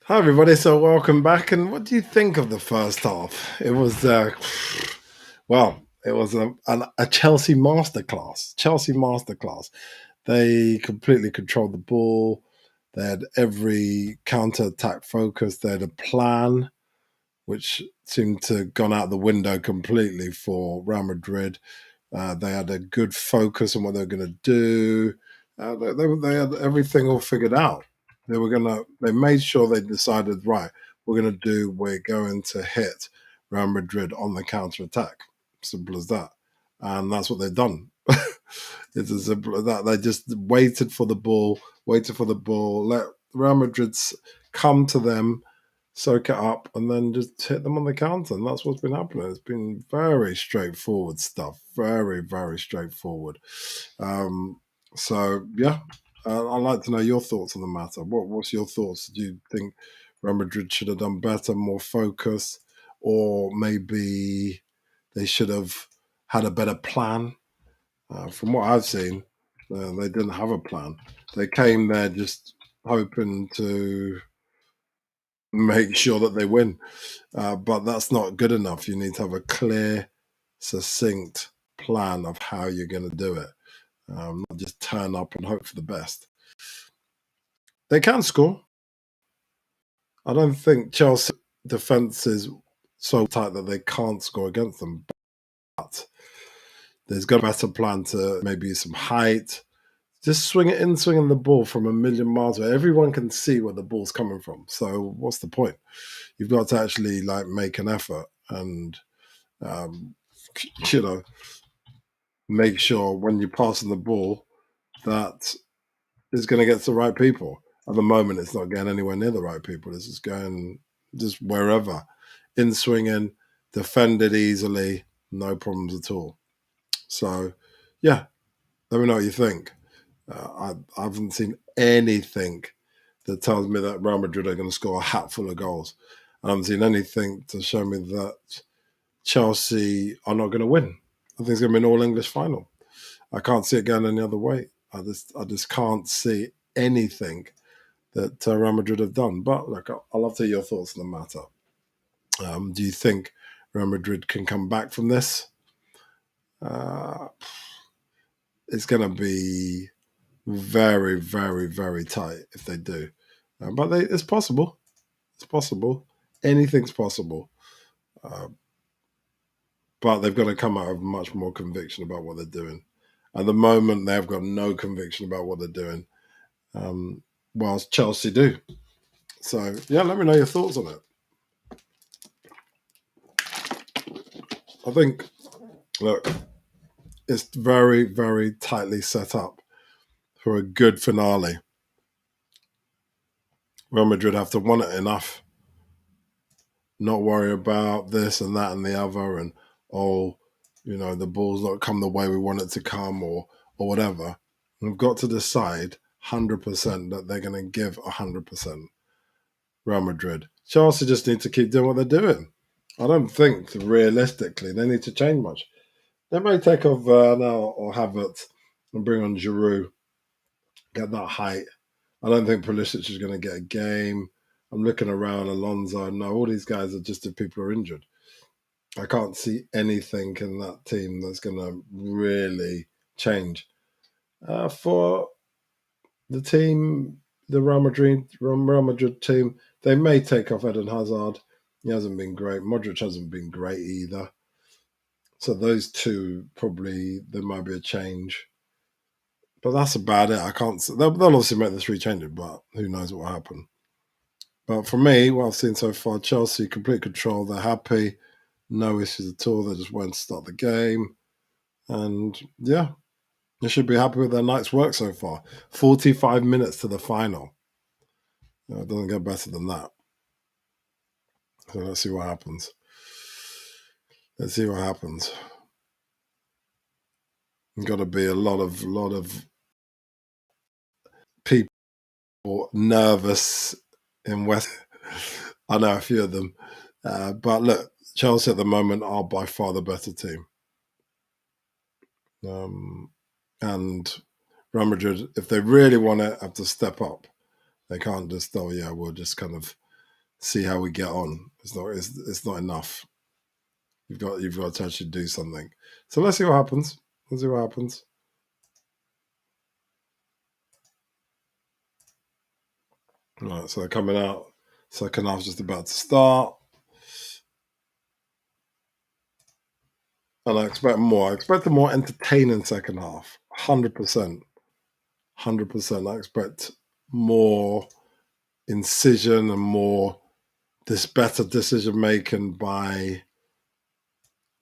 Hi, everybody. So, welcome back. And what do you think of the first half? It was, well, it was a Chelsea masterclass. Chelsea masterclass. They completely controlled the ball. They had every counter attack focus. They had a plan, which seemed to have gone out the window completely for Real Madrid. They had a good focus on what they were going to do. They had everything all figured out. They made sure they decided, right, we're going to hit Real Madrid on the counter attack. Simple as that. And that's what they've done. It's as simple as that. They just waited for the ball, let Real Madrid's come to them, soak it up, and then just hit them on the counter. And that's what's been happening. It's been very straightforward stuff. Very, very straightforward. Um, so, yeah, I'd like to know your thoughts on the matter. What's your thoughts? Do you think Real Madrid should have done better, more focus, or maybe they should have had a better plan? From what I've seen, they didn't have a plan. They came there just hoping to make sure that they win. But that's not good enough. You need to have a clear, succinct plan of how you're going to do it. Not just turn up and hope for the best. They can score. I don't think Chelsea defense is so tight that they can't score against them. But there's got a better plan to maybe some height. Just swinging the ball from a million miles away. Everyone can see where the ball's coming from. So what's the point? You've got to actually like make an effort and um, you know make sure when you're passing the ball that it's going to get to the right people. At the moment, it's not getting anywhere near the right people. It's just going just wherever, in swinging, defended easily, no problems at all. So, yeah, let me know what you think. I haven't seen anything that tells me that Real Madrid are going to score a hatful of goals. I haven't seen anything to show me that Chelsea are not going to win. I think it's going to be an all English final. I can't see it going any other way. I just can't see anything that Real Madrid have done. But look, I'll love to hear your thoughts on the matter. Do you think Real Madrid can come back from this? Uh, it's going to be very, very, very tight if they do. It's possible. It's possible. Anything's possible. Uh, but they've got to come out of much more conviction about what they're doing. At the moment, they've got no conviction about what they're doing, whilst Chelsea do. So, yeah, let me know your thoughts on it. I think, look, it's very, very tightly set up for a good finale. Real Madrid have to want it enough, not worry about this and that and the other, and oh, the ball's not come the way we want it to come, or whatever. We've got to decide 100% that they're going to give 100%. Real Madrid. Chelsea just need to keep doing what they're doing. I don't think realistically they need to change much. They may take off now or Havertz and bring on Giroud, get that height. I don't think Pulisic is going to get a game. I'm looking around Alonso. No, all these guys are just if people are injured. I can't see anything in that team that's going to really change. For the team, the Real Madrid team, they may take off Eden Hazard. He hasn't been great. Modric hasn't been great either. So those two probably there might be a change, but that's about it. I can't. They'll obviously make the three changes, but who knows what will happen. But for me, what I've seen so far, Chelsea complete control. They're happy, no issues at all. They just went to start the game, and yeah, they should be happy with their night's work so far. 45 minutes to the final. It doesn't get better than that. So let's see what happens. Let's see what happens. There's got to be a lot of people nervous in West. I know a few of them, but look, Chelsea at the moment are by far the better team, and Real Madrid, if they really want it, have to step up. They can't just we'll just kind of see how we get on. It's not enough. You've got to actually do something. So let's see what happens. Let's see what happens. Right, so they're coming out. Second half's just about to start. And I expect more. I expect a more entertaining second half. 100%. 100%. I expect more incision and more this better decision making by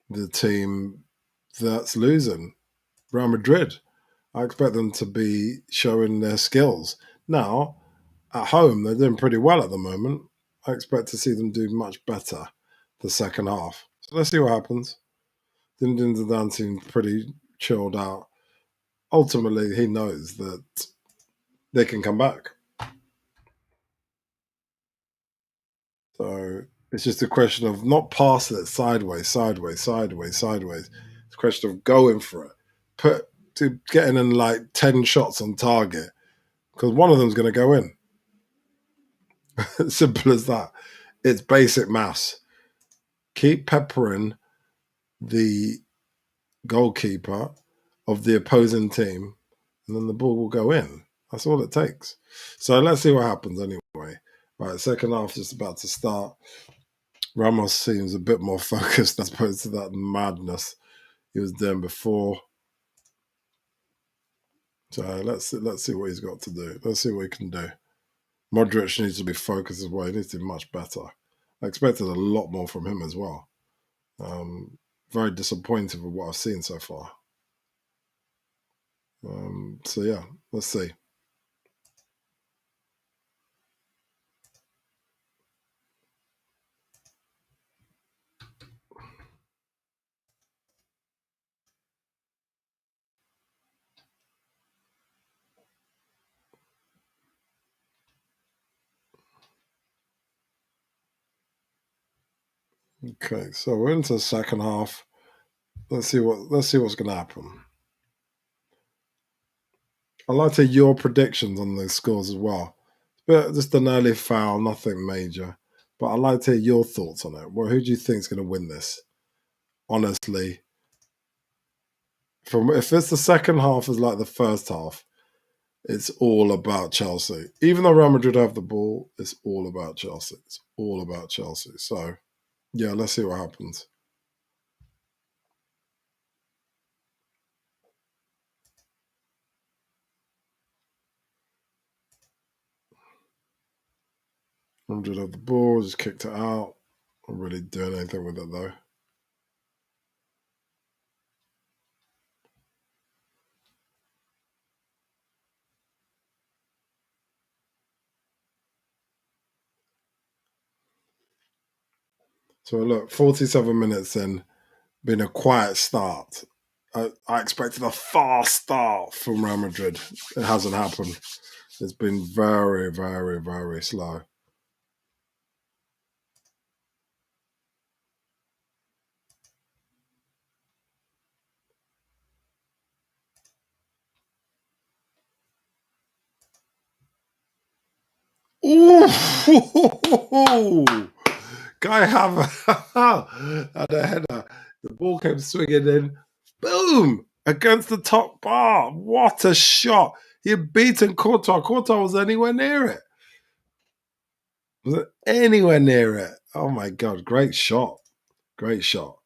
the team that's losing, Real Madrid. I expect them to be showing their skills. Now, at home, they're doing pretty well at the moment. I expect to see them do much better the second half. So let's see what happens. Zinedine Zidane seems pretty chilled out. Ultimately, he knows that they can come back. So it's just a question of not passing it sideways, sideways, sideways, sideways. It's a question of going for it. Getting in like 10 shots on target because one of them's going to go in. Simple as that. It's basic maths. Keep peppering the goalkeeper of the opposing team, and then the ball will go in. That's all it takes. So let's see what happens anyway. Right, second half just about to start. Ramos seems a bit more focused as opposed to that madness he was doing before. So let's see what he's got to do. Let's see what he can do. Modric needs to be focused as well. He needs to be much better. I expected a lot more from him as well. Very disappointed with what I've seen so far. So yeah, let's see. Okay, so we're into the second half. Let's see what's going to happen. I'd like to hear your predictions on those scores as well. But just an early foul, nothing major. But I'd like to hear your thoughts on it. Well, who do you think is going to win this? Honestly, from if it's the second half is like the first half, it's all about Chelsea. Even though Real Madrid have the ball, it's all about Chelsea. It's all about Chelsea. So yeah, let's see what happens. Real Madrid have the ball, just kicked it out. Not really doing anything with it though. So look, 47 minutes in, been a quiet start. I expected a fast start from Real Madrid. It hasn't happened. It's been very, very, very slow. Ooh! Guy have had a header. The ball came swinging in. Boom! Against the top bar. What a shot. He had beaten Courtois. Courtois was anywhere near it. Was it anywhere near it? Oh my God. Great shot. Great shot.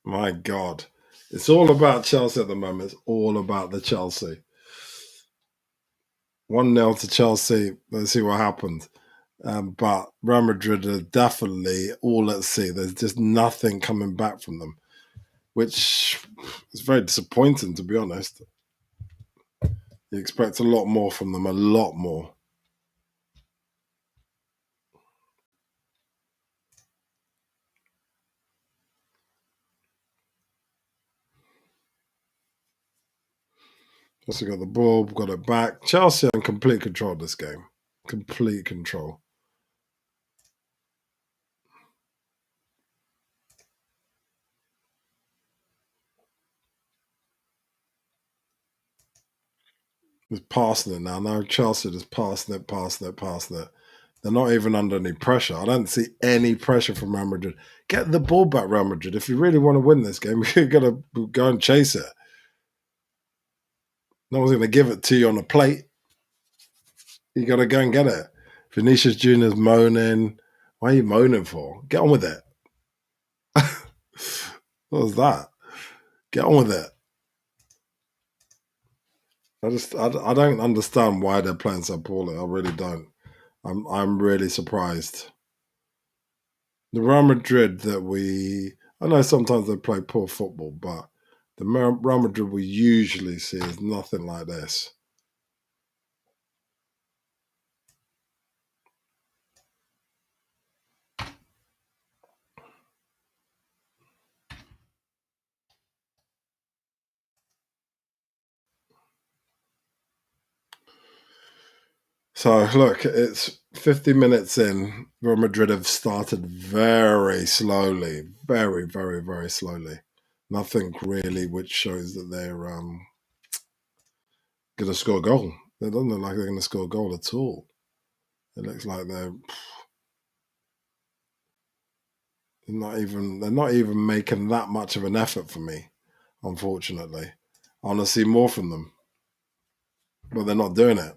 My God. It's all about Chelsea at the moment. It's all about the Chelsea. 1-0 to Chelsea. Let's see what happens. But Real Madrid are definitely all at sea. There's just nothing coming back from them, which is very disappointing, to be honest. You expect a lot more from them, a lot more. Chelsea got the ball, got it back. Chelsea are in complete control of this game. Complete control. Just passing it now. Now Chelsea just passing it, passing it, passing it. They're not even under any pressure. I don't see any pressure from Real Madrid. Get the ball back, Real Madrid. If you really want to win this game, you've got to go and chase it. No one's going to give it to you on a plate. You got to go and get it. Vinicius Junior's moaning. Why are you moaning for? Get on with it. What was that? Get on with it. I don't understand why they're playing so poorly. I really don't. I'm really surprised. The Real Madrid I know sometimes they play poor football, but the Real Madrid we usually see is nothing like this. So look, it's 50 minutes in. Real Madrid have started very slowly, very, very, very slowly. Nothing really which shows that they're going to score a goal. They don't look like they're going to score a goal at all. It looks like they're not even making that much of an effort for me. Unfortunately, I want to see more from them, but they're not doing it.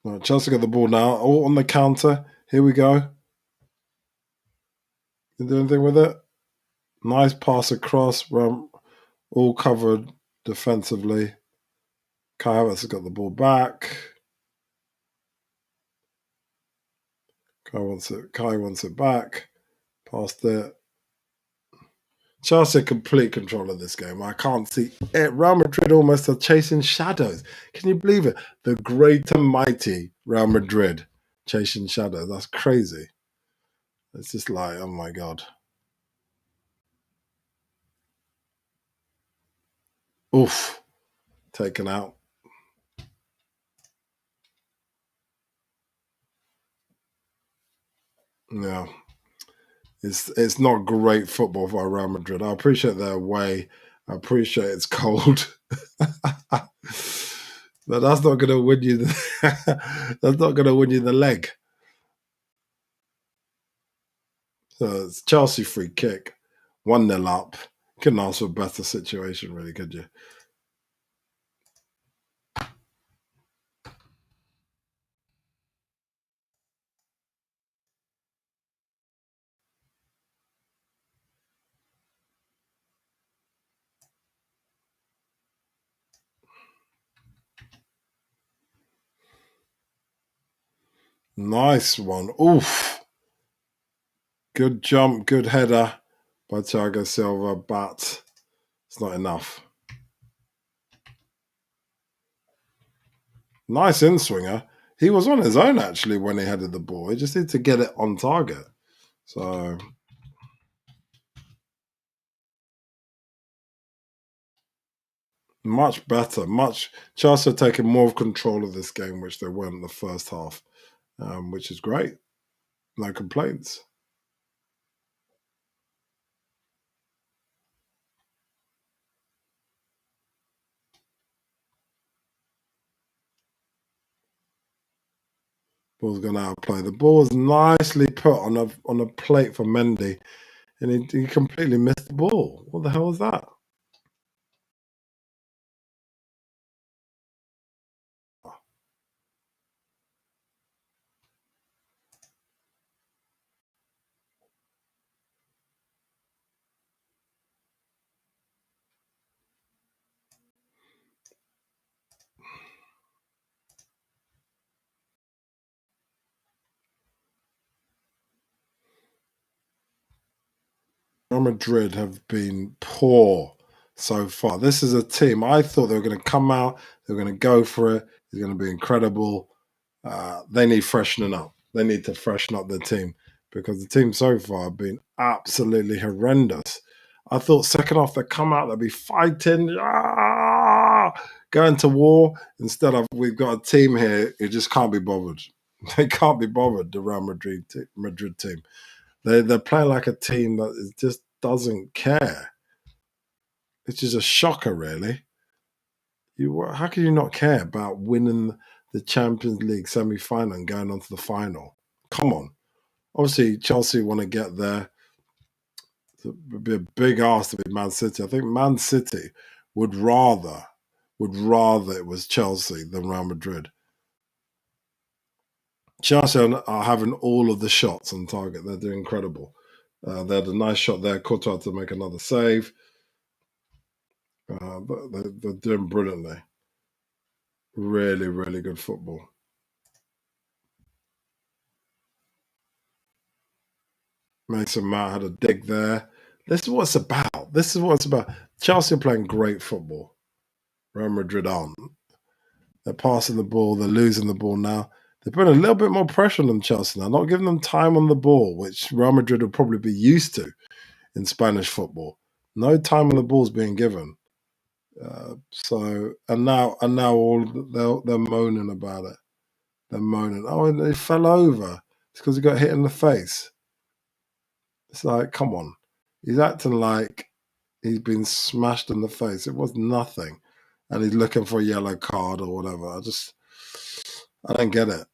Right, Chelsea got the ball now. All on the counter. Here we go. You do anything with it? Nice pass across. All covered defensively. Kai Havertz has got the ball back. Kai wants it back. Passed it. Chelsea complete control of this game. I can't see it. Real Madrid almost are chasing shadows. Can you believe it? The great and mighty Real Madrid chasing shadows. That's crazy. It's just like, oh my God. Oof. Taken out. Yeah. It's not great football for Real Madrid. I appreciate their way. I appreciate it's cold. But that's not going to win you. That's not going to win you the leg. So it's Chelsea free kick, 1-0 up. Couldn't ask for a better situation, really, could you? Nice one. Oof. Good jump, good header by Thiago Silva, but it's not enough. Nice in swinger. He was on his own actually when he headed the ball. He just needed to get it on target. So much better. Chelsea are taking more of control of this game, which they weren't in the first half, which is great. No complaints. Ball's going to outplay. The ball was nicely put on a plate for Mendy, and he completely missed the ball. What the hell was that? Real Madrid have been poor so far. This is a team I thought they were going to come out, they were going to go for it. It's going to be incredible. They need freshening up. They need to freshen up the team because the team so far have been absolutely horrendous. I thought second half they come out, they'll be fighting, going to war. Instead of we've got a team here who just can't be bothered. They can't be bothered. The Real Madrid team. They're playing like a team that just doesn't care. Which is a shocker, really. How can you not care about winning the Champions League semi-final and going on to the final? Come on. Obviously, Chelsea want to get there. It would be a big ask to be Man City. I think Man City would rather it was Chelsea than Real Madrid. Chelsea are having all of the shots on target. They're doing incredible. They had a nice shot there. Courtois to make another save. But they're doing brilliantly. Really, really good football. Mason Mount had a dig there. This is what it's about. This is what it's about. Chelsea are playing great football. Real Madrid aren't. They're passing the ball. They're losing the ball now. They're putting a little bit more pressure on them, Chelsea now, not giving them time on the ball, which Real Madrid will probably be used to in Spanish football. No time on the ball is being given. And now all they're moaning about it. They're moaning. Oh, and they fell over. It's because he got hit in the face. It's like, come on. He's acting like he's been smashed in the face. It was nothing. And he's looking for a yellow card or whatever. I don't get it.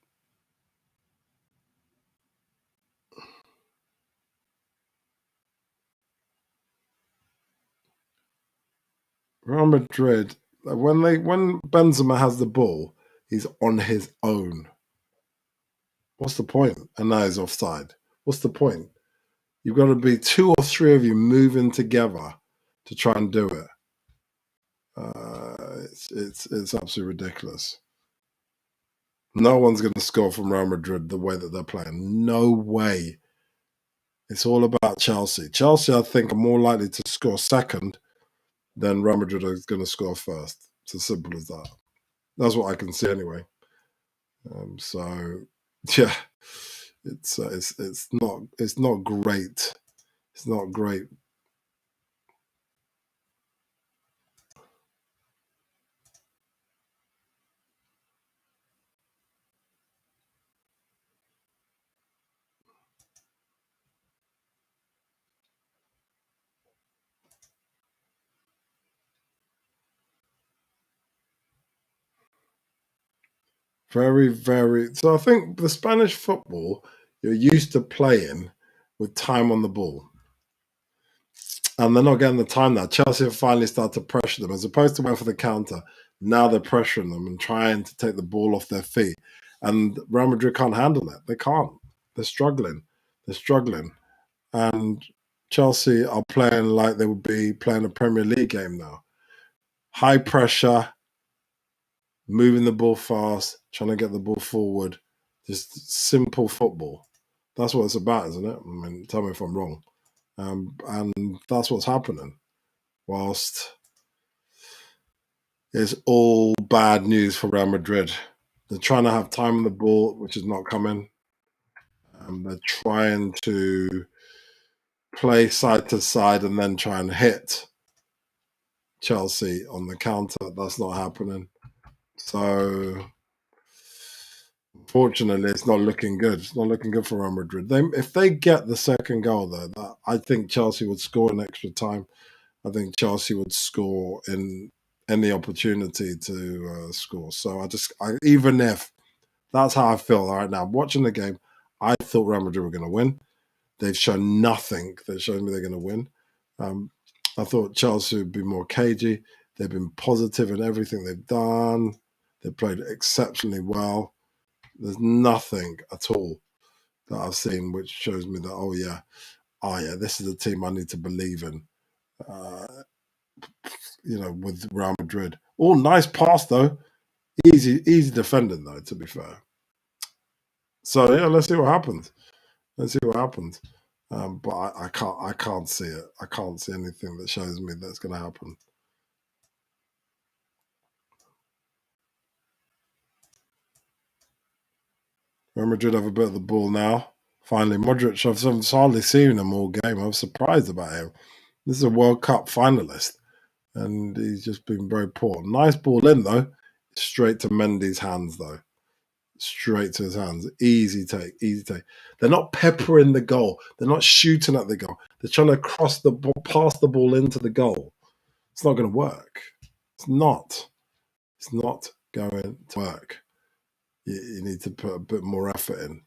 Real Madrid, when Benzema has the ball, he's on his own. What's the point? And now he's offside. What's the point? You've got to be two or three of you moving together to try and do it. It's absolutely ridiculous. No one's going to score from Real Madrid the way that they're playing. No way. It's all about Chelsea. Chelsea, I think, are more likely to score second than Real Madrid is going to score first. It's as simple as that. That's what I can see anyway. So, yeah, it's not great. It's not great. Very, very. So I think the Spanish football you're used to playing with time on the ball. And they're not getting the time now. Chelsea have finally started to pressure them. As opposed to waiting for the counter, now they're pressuring them and trying to take the ball off their feet. And Real Madrid can't handle it. They can't. They're struggling. They're struggling. And Chelsea are playing like they would be playing a Premier League game now. High pressure, moving the ball fast, trying to get the ball forward. Just simple football. That's what it's about, isn't it? I mean, tell me if I'm wrong. And that's what's happening. Whilst it's all bad news for Real Madrid. They're trying to have time on the ball, which is not coming. They're trying to play side to side and then try and hit Chelsea on the counter. That's not happening. So, unfortunately, it's not looking good. It's not looking good for Real Madrid. If they get the second goal, though, I think Chelsea would score in extra time. I think Chelsea would score in any opportunity to score. So even if that's how I feel right now, watching the game, I thought Real Madrid were going to win. They've shown nothing that showed me they're going to win. I thought Chelsea would be more cagey. They've been positive in everything they've done. They played exceptionally well. There's nothing at all that I've seen which shows me that, oh yeah, this is a team I need to believe in. With Real Madrid. Oh, nice pass though. Easy defending though, to be fair. So yeah, let's see what happens. Let's see what happens. But I can't see it. I can't see anything that shows me that's going to happen. Real Madrid have a bit of the ball now. Finally, Modric. I've hardly seen him all game. I was surprised about him. This is a World Cup finalist, and he's just been very poor. Nice ball in though. Straight to Mendy's hands though. straight to his hands. Easy take, easy take. They're not peppering the goal. They're not shooting at the goal. They're trying to cross the ball, pass the ball into the goal. It's not going to work. It's not. It's not going to work. You need to put a bit more effort in.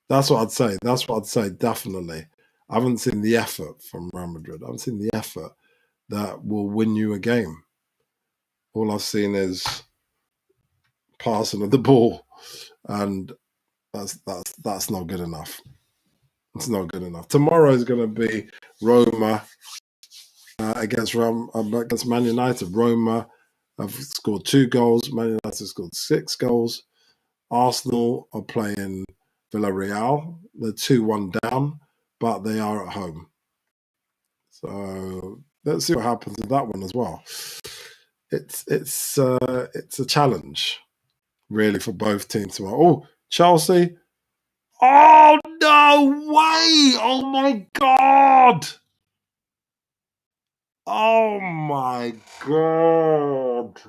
That's what I'd say. That's what I'd say, definitely. I haven't seen the effort from Real Madrid. I haven't seen the effort that will win you a game. All I've seen is passing of the ball, and that's not good enough. It's not good enough. Tomorrow is going to be Roma against Man United. Roma have scored 2 goals. Man United scored 6 goals. Arsenal are playing Villarreal. They're 2-1 down, but they are at home. So let's see what happens with that one as well. It's a challenge, really, for both teams tomorrow. Oh, Chelsea. Oh, no way! Oh, my God! Oh, my God!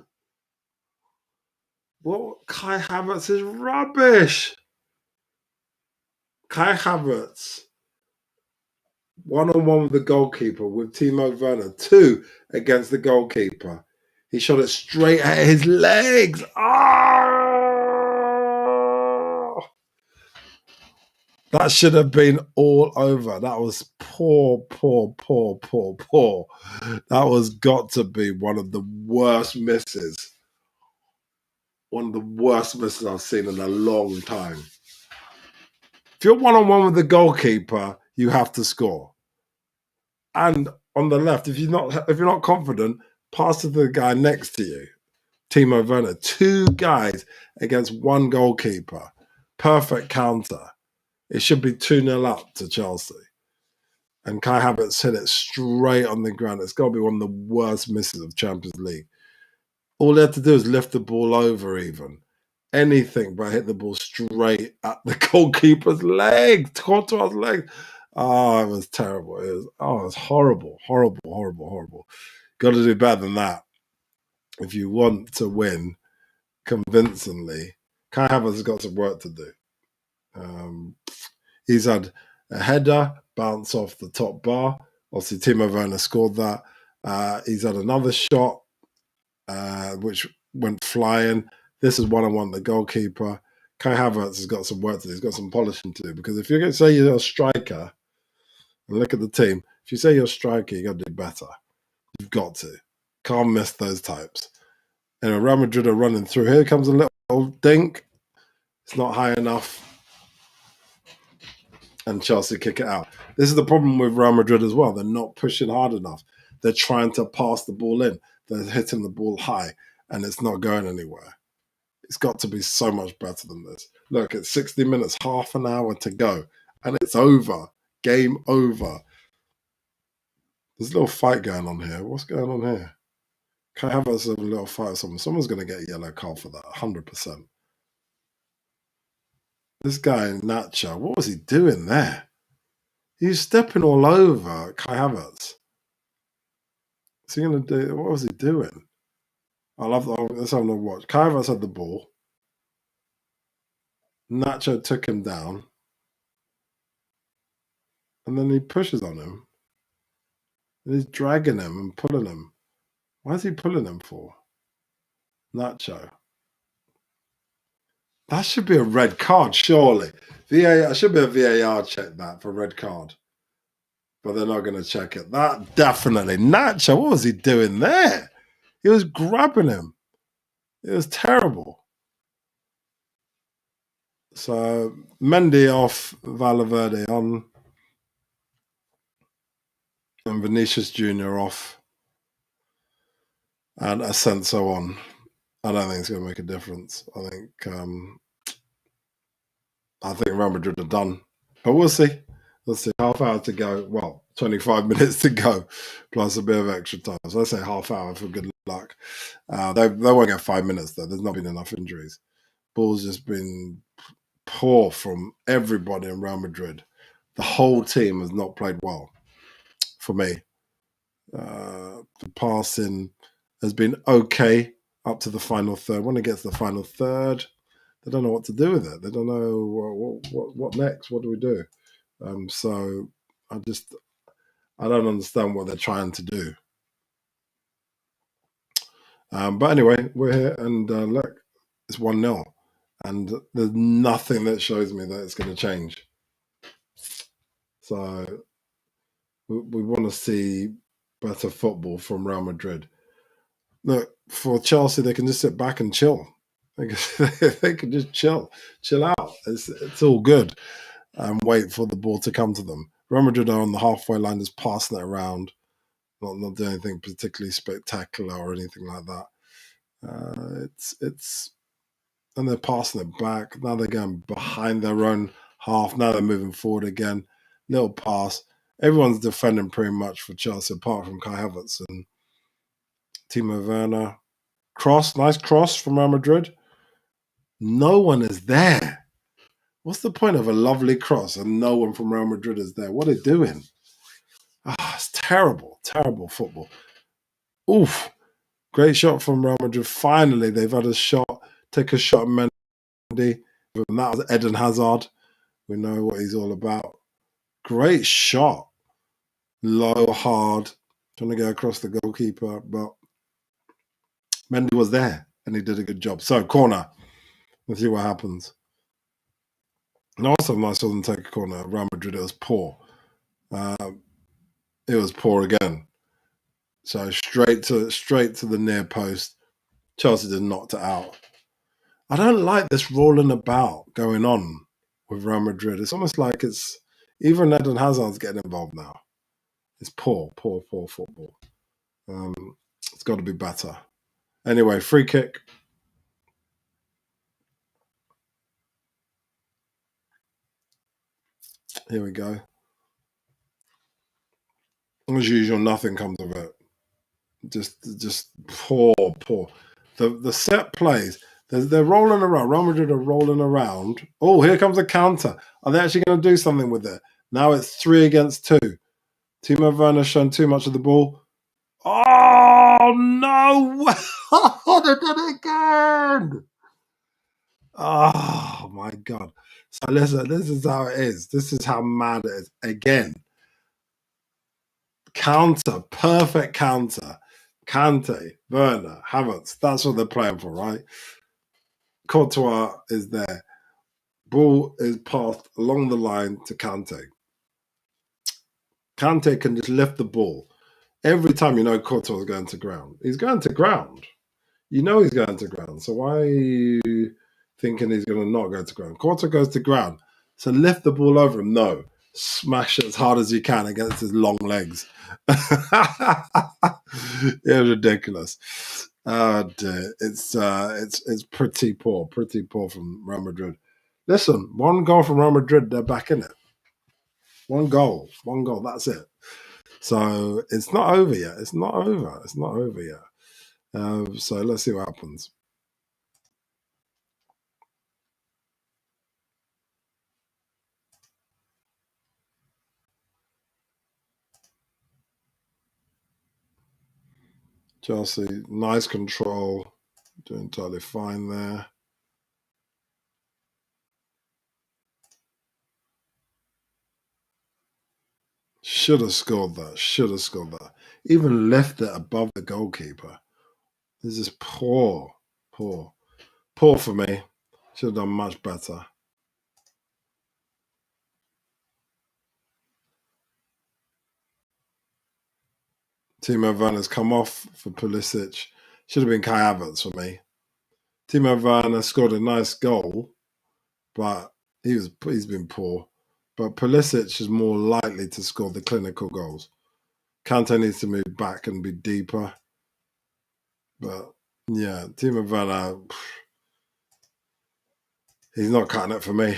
What? Kai Havertz is rubbish! Kai Havertz, one-on-one with the goalkeeper, with Timo Werner, 2 against the goalkeeper. He shot it straight at his legs. Oh! That should have been all over. That was poor. That was got to be one of the worst misses. One of the worst misses I've seen in a long time. If you're one-on-one with the goalkeeper, you have to score. And on the left, if you're not confident, pass to the guy next to you, Timo Werner. 2 guys against 1 goalkeeper. Perfect counter. It should be 2-0 up to Chelsea. And Kai Havertz hit it straight on the ground. It's got to be one of the worst misses of Champions League. All they had to do is lift the ball over even. Anything but hit the ball straight at the goalkeeper's legs, Courtois' legs. Oh, it was terrible. It was horrible. Got to do better than that. If you want to win convincingly, Kai Havertz has got some work to do. He's had a header bounce off the top bar. Obviously, Timo Werner scored that. He's had another shot which went flying. This is one-on-one the goalkeeper. Kai Havertz has got some work to do. He's got some polishing to do, because if you're going to say you're a striker, and look at the team, if you say you're a striker, you got to do better. You've got to. Can't miss those types. And Real Madrid are running through. Here comes a little dink. It's not high enough. And Chelsea kick it out. This is the problem with Real Madrid as well. They're not pushing hard enough. They're trying to pass the ball in. They're hitting the ball high, and it's not going anywhere. It's got to be so much better than this. Look, it's 60 minutes, half an hour to go, and it's over. Game over. There's a little fight going on here. What's going on here? Can I have us a little fight with someone? Someone's going to get a yellow card for that, 100%. This guy, Nacho, what was he doing there? He was stepping all over Kai Havertz. What's he going to do? What was he doing? Let's have a watch. Kai Havertz had the ball. Nacho took him down. And then he pushes on him. And he's dragging him and pulling him. Why is he pulling him for? Nacho. That should be a red card, surely. VAR should be a VAR check that for red card. But they're not going to check it. That definitely. Nacho, what was he doing there? He was grabbing him. It was terrible. So Mendy off, Valverde on, and Vinicius Jr. off, and Asensio on. I don't think it's going to make a difference. I think Real Madrid are done. But we'll see. We'll see. Half hour to go. Well, 25 minutes to go, plus a bit of extra time. So let's say half hour for good luck. They won't get 5 minutes, though. There's not been enough injuries. Ball's just been poor from everybody in Real Madrid. The whole team has not played well for me. The passing has been okay up to the final third. When it gets to the final third, they don't know what to do with it. They don't know what next. What do we do? So I don't understand what they're trying to do. But anyway, we're here, and look, it's 1-0, and there's nothing that shows me that it's going to change. So we want to see better football from Real Madrid. Look, for Chelsea, they can just sit back and chill. They can just chill out. It's all good, and wait for the ball to come to them. Real Madrid are on the halfway line, just passing it around, not doing anything particularly spectacular or anything like that. It's and they're passing it back. Now they're going behind their own half. Now they're moving forward again. Little pass. Everyone's defending pretty much for Chelsea, apart from Kai Havertz and Timo Werner. Nice cross from Real Madrid. No one is there. What's the point of a lovely cross and no one from Real Madrid is there? What are they doing? It's terrible football. Oof. Great shot from Real Madrid. Finally, they've had a shot. Take a shot at Mendy. And that was Eden Hazard. We know what he's all about. Great shot. Low, hard. Trying to go across the goalkeeper. But Mendy was there and he did a good job. So, corner. Let's see what happens. And also, I saw them take a corner. Real Madrid, it was poor. It was poor again. So straight to the near post. Chelsea just knocked it out. I don't like this rolling about going on with Real Madrid. It's almost like it's even Eden Hazard's getting involved now. It's poor football. It's got to be better. Anyway, free kick. Here we go. As usual, nothing comes of it. Just poor. The set plays. They're rolling around. Real Madrid are rolling around. Oh, here comes a counter. Are they actually going to do something with it? Now it's 3 against 2. Timo Werner's shown too much of the ball. Oh, no! They did it again! Oh, my God. So listen, this is how it is. This is how mad it is. Again. Counter. Perfect counter. Kante, Werner, Havertz. That's what they're playing for, right? Courtois is there. Ball is passed along the line to Kante. Kante can just lift the ball. Every time you know Courtois is going to ground. He's going to ground. You know he's going to ground. So why are you thinking he's going to not go to ground? Courtois goes to ground. So lift the ball over him. No. Smash it as hard as you can against his long legs. It was ridiculous. Oh dear. It's pretty poor from Real Madrid. Listen, 1 goal from Real Madrid, they're back in it. 1 goal, that's it. So it's not over yet. It's not over yet. So let's see what happens. Chelsea, nice control, doing totally fine there. Should have scored that. Even left it above the goalkeeper. This is poor for me. Should have done much better. Timo Werner's come off for Pulisic. Should have been Kai Havertz for me. Timo Werner scored a nice goal, but he's been poor. But Pulisic is more likely to score the clinical goals. Kante needs to move back and be deeper. But yeah, Timo Werner, he's not cutting it for me.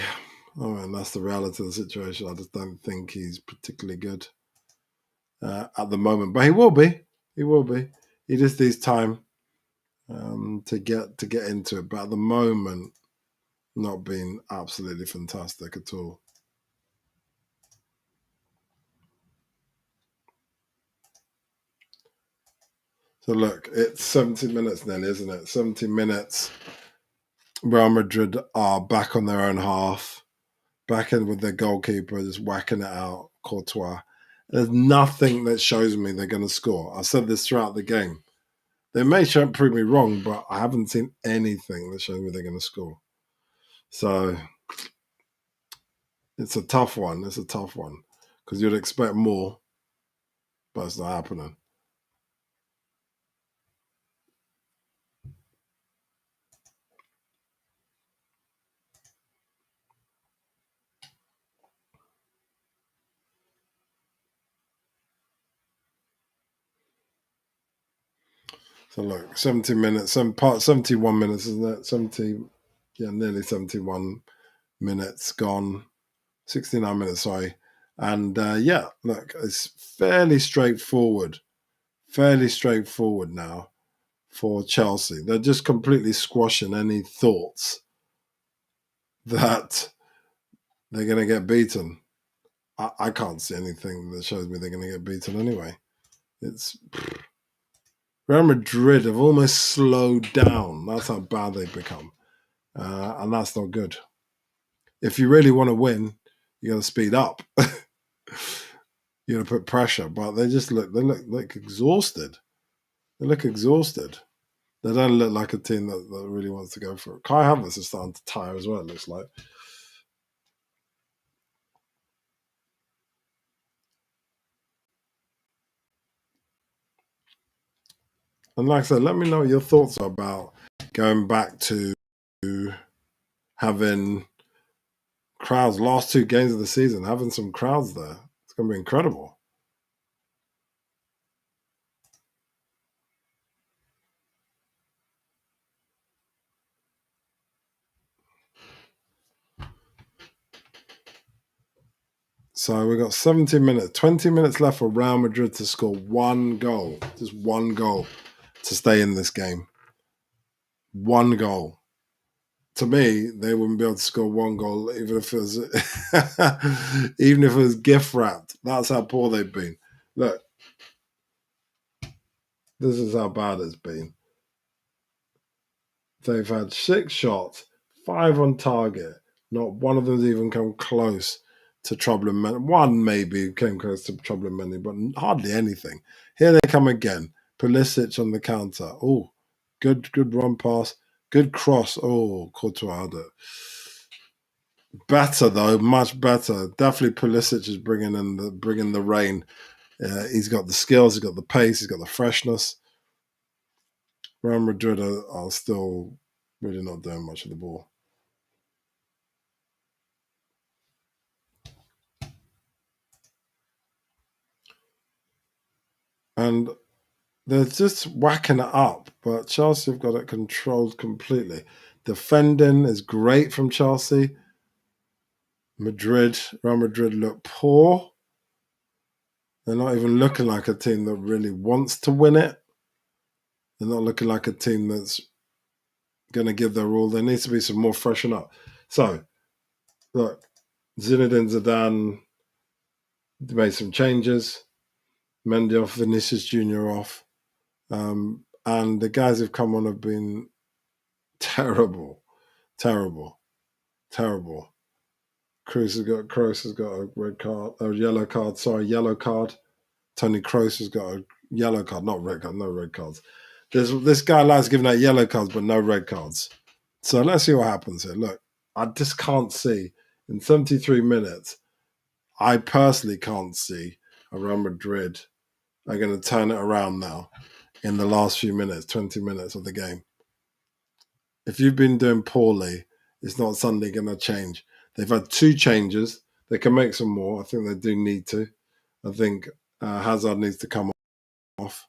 Oh man, that's the reality of the situation. I just don't think he's particularly good at the moment. But he will be. He just needs time to get into it. But at the moment, not being absolutely fantastic at all. So look, it's 70 minutes then, isn't it? 70 minutes. Real Madrid are back on their own half, back in with their goalkeeper, just whacking it out, Courtois. There's nothing that shows me they're going to score. I've said this throughout the game. They may prove me wrong, but I haven't seen anything that shows me they're going to score. So it's a tough one. It's a tough one because you'd expect more, but it's not happening. So look, 70 minutes, 71 minutes, isn't it? 70, yeah, nearly 71 minutes gone. 69 minutes, sorry. And yeah, look, it's fairly straightforward now for Chelsea. They're just completely squashing any thoughts that they're going to get beaten. I can't see anything that shows me they're going to get beaten anyway. It's Real Madrid have almost slowed down. That's how bad they've become. And that's not good. If you really want to win, you got to speed up. You got to put pressure, but they look exhausted. They look exhausted. They don't look like a team that really wants to go for it. Kai Havertz is starting to tire as well, it looks like. And like I said, let me know what your thoughts are about going back to having crowds, last two games of the season, having some crowds there. It's going to be incredible. So we've got 70 minutes, 20 minutes left for Real Madrid to score one goal, just one goal to stay in this game. One goal. To me, they wouldn't be able to score one goal, even if it was even if it was gift wrapped. That's how poor they've been. Look, this is how bad it's been. They've had 6 shots, 5 on target. Not one of them's even come close to troubling many. One maybe came close to troubling many, but hardly anything. Here they come again. Pulisic on the counter. Oh, good run pass. Good cross. Oh, Courtois had it. Better though, much better. Definitely Pulisic is bringing the rain. He's got the skills, he's got the pace, he's got the freshness. Real Madrid are still really not doing much of the ball. And they're just whacking it up, but Chelsea have got it controlled completely. Defending is great from Chelsea. Real Madrid look poor. They're not even looking like a team that really wants to win it. They're not looking like a team that's going to give their all. There needs to be some more freshen up. So, look, Zinedine Zidane made some changes. Mendy off, Vinicius Junior off. And the guys who've come on have been terrible. Kroos has got a yellow card. Sorry, yellow card. Tony Kroos has got a yellow card, not red card. No red cards. This guy likes giving out yellow cards, but no red cards. So let's see what happens here. Look, I just can't see in 73 minutes. I personally can't see a Real Madrid are going to turn it around now in the last few minutes, 20 minutes of the game. If you've been doing poorly, it's not suddenly going to change. They've had 2 changes. They can make some more. I think they do need to. I think Hazard needs to come off.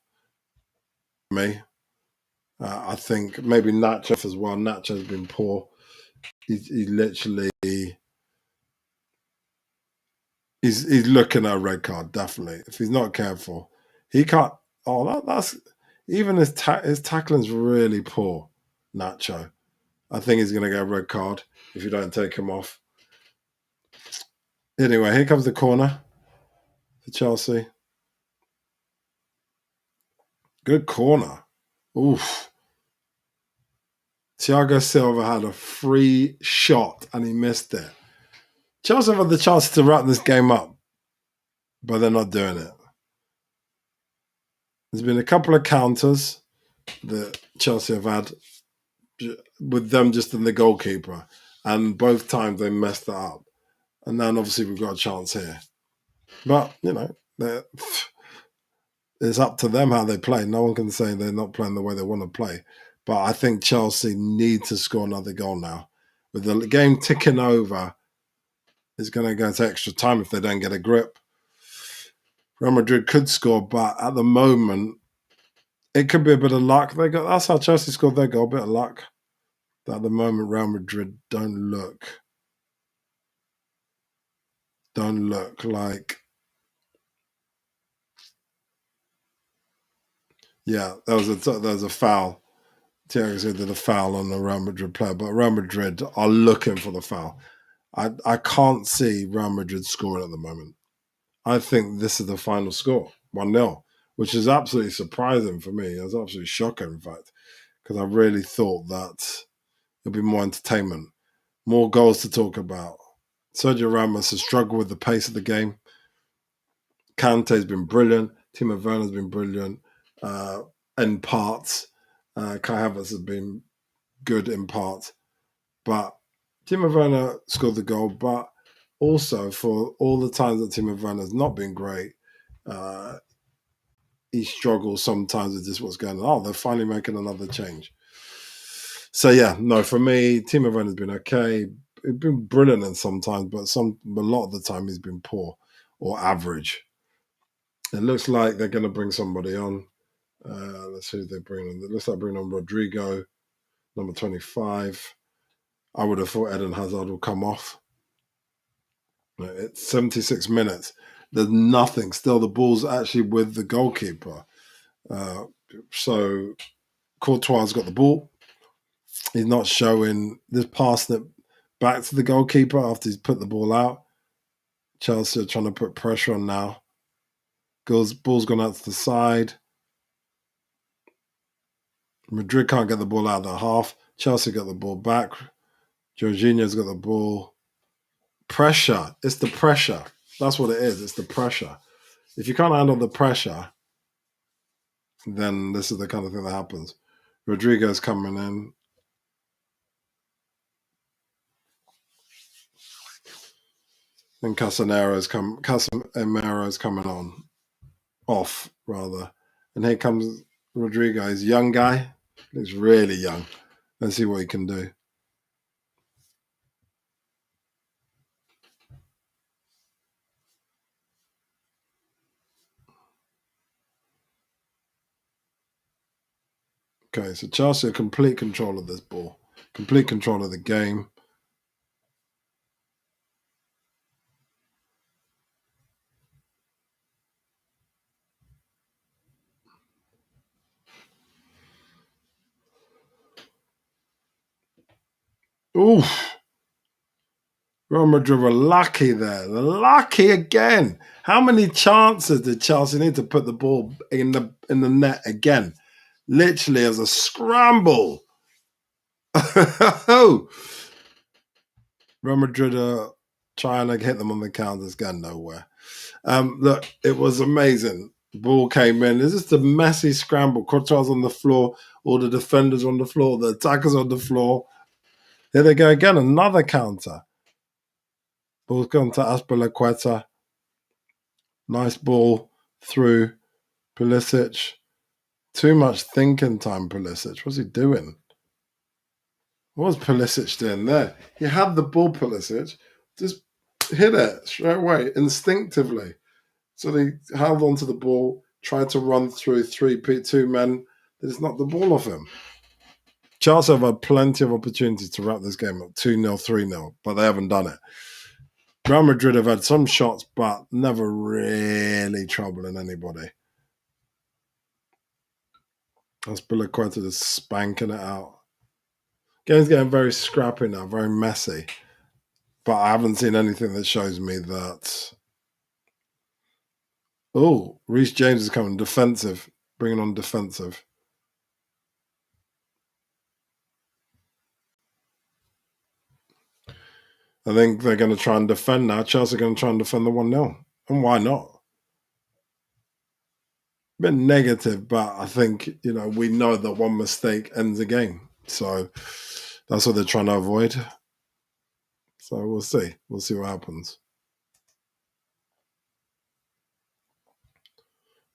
Me. I think maybe Nacho as well. Nacho's been poor. He literally he's looking at a red card, definitely. If he's not careful, he can't. Oh, that's even his tackling's really poor. Nacho, I think he's going to get a red card if you don't take him off. Anyway, here comes the corner for Chelsea. Good corner. Oof. Thiago Silva had a free shot and he missed it. Chelsea have had the chance to wrap this game up, but they're not doing it. There's been a couple of counters that Chelsea have had with them just in the goalkeeper, and both times they messed that up. And then obviously we've got a chance here. But, it's up to them how they play. No one can say they're not playing the way they want to play. But I think Chelsea need to score another goal now. With the game ticking over, it's going to go to extra time if they don't get a grip. Real Madrid could score, but at the moment, it could be a bit of luck. That's how Chelsea scored their goal, a bit of luck. But at the moment, Real Madrid don't look like. Yeah, there was a foul. Thiago Silva did a foul on the Real Madrid player, but Real Madrid are looking for the foul. I can't see Real Madrid scoring at the moment. I think this is the final score, 1-0, which is absolutely surprising for me. It was absolutely shocking, in fact, because I really thought that there'd be more entertainment, more goals to talk about. Sergio Ramos has struggled with the pace of the game. Kante's been brilliant. Timo Werner's been brilliant in parts. Kai Havertz has been good in parts. But Timo Werner scored the goal, but also for all the times that Timo Werner's not been great, he struggles sometimes with just what's going on. Oh, they're finally making another change. So yeah, no, for me, Timo Werner's been okay. He's been brilliant in sometimes, but a lot of the time he's been poor or average. It looks like they're going to bring somebody on. Let's see who they bring on. It looks like bringing on Rodrigo, number 25. I would have thought Eden Hazard will come off. It's 76 minutes. There's nothing. Still, the ball's actually with the goalkeeper. So Courtois got the ball. He's not showing this pass that back to the goalkeeper after he's put the ball out. Chelsea are trying to put pressure on now. Ball's gone out to the side. Madrid can't get the ball out of the half. Chelsea got the ball back. Jorginho's got the ball. Pressure. It's the pressure. That's what it is. It's the pressure. If you can't handle the pressure, then this is the kind of thing that happens. Rodrigo's coming in. And Casemiro's coming on. Off, rather. And here comes Rodrigo. He's a young guy. Looks really young. Let's see what he can do. Okay, so Chelsea are complete control of this ball. Complete control of the game. Oof. Real Madrid were lucky there. They're lucky again. How many chances did Chelsea need to put the ball in the net again? Literally as a scramble. Real Madrid are trying to hit them on the counters, going nowhere. Look, it was amazing. Ball came in. It's just a messy scramble. Courtois on the floor, all the defenders on the floor, the attackers on the floor. Here they go again, another counter. Ball's gone to Azpilicueta. Nice ball through Pulisic. Too much thinking time, Pulisic. What's he doing? What was Pulisic doing there? He had the ball, Pulisic. Just hit it straight away, instinctively. So they held onto the ball, tried to run through two men. They just knocked the ball off him. Chelsea have had plenty of opportunities to wrap this game up 2-0, 3-0, but they haven't done it. Real Madrid have had some shots, but never really troubling anybody. Azpilicueta just spanking it out. Game's getting very scrappy now, very messy. But I haven't seen anything that shows me that. Oh, Reece James is coming defensive, bringing on defensive. I think they're going to try and defend now. Chelsea are going to try and defend the 1-0. And why not? Bit negative, but I think, we know that one mistake ends a game. So that's what they're trying to avoid. So we'll see. We'll see what happens.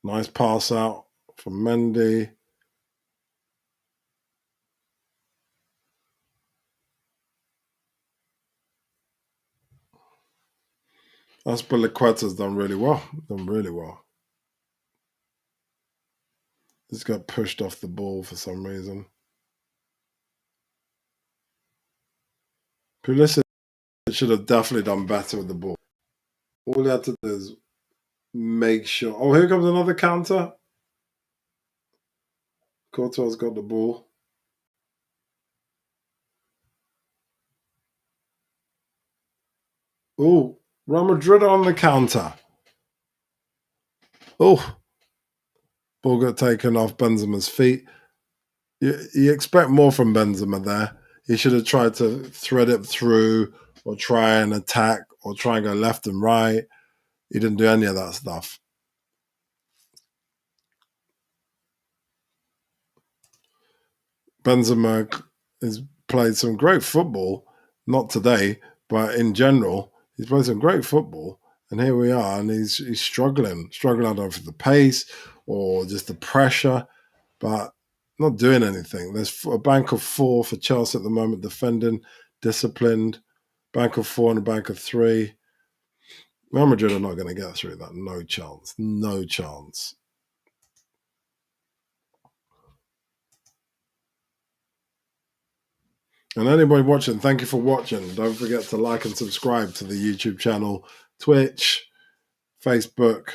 Nice pass out from Mendy. Aspilicueta's done really well. Done really well. He's got pushed off the ball for some reason. Pulisic should have definitely done better with the ball. All he had to do is make sure. Oh, here comes another counter. Courtois got the ball. Oh, Real Madrid on the counter. Oh, ball got taken off Benzema's feet. You expect more from Benzema there. He should have tried to thread it through or try and attack or try and go left and right. He didn't do any of that stuff. Benzema has played some great football, not today, but in general, he's played some great football. And here we are, and he's struggling. Struggling, I don't know, for the pace or just the pressure, but not doing anything. There's a bank of 4 for Chelsea at the moment, defending, disciplined. Bank of 4 and a bank of 3. Real Madrid are not going to get through that. No chance. No chance. And anybody watching, thank you for watching. Don't forget to like and subscribe to the YouTube channel, Twitch, Facebook.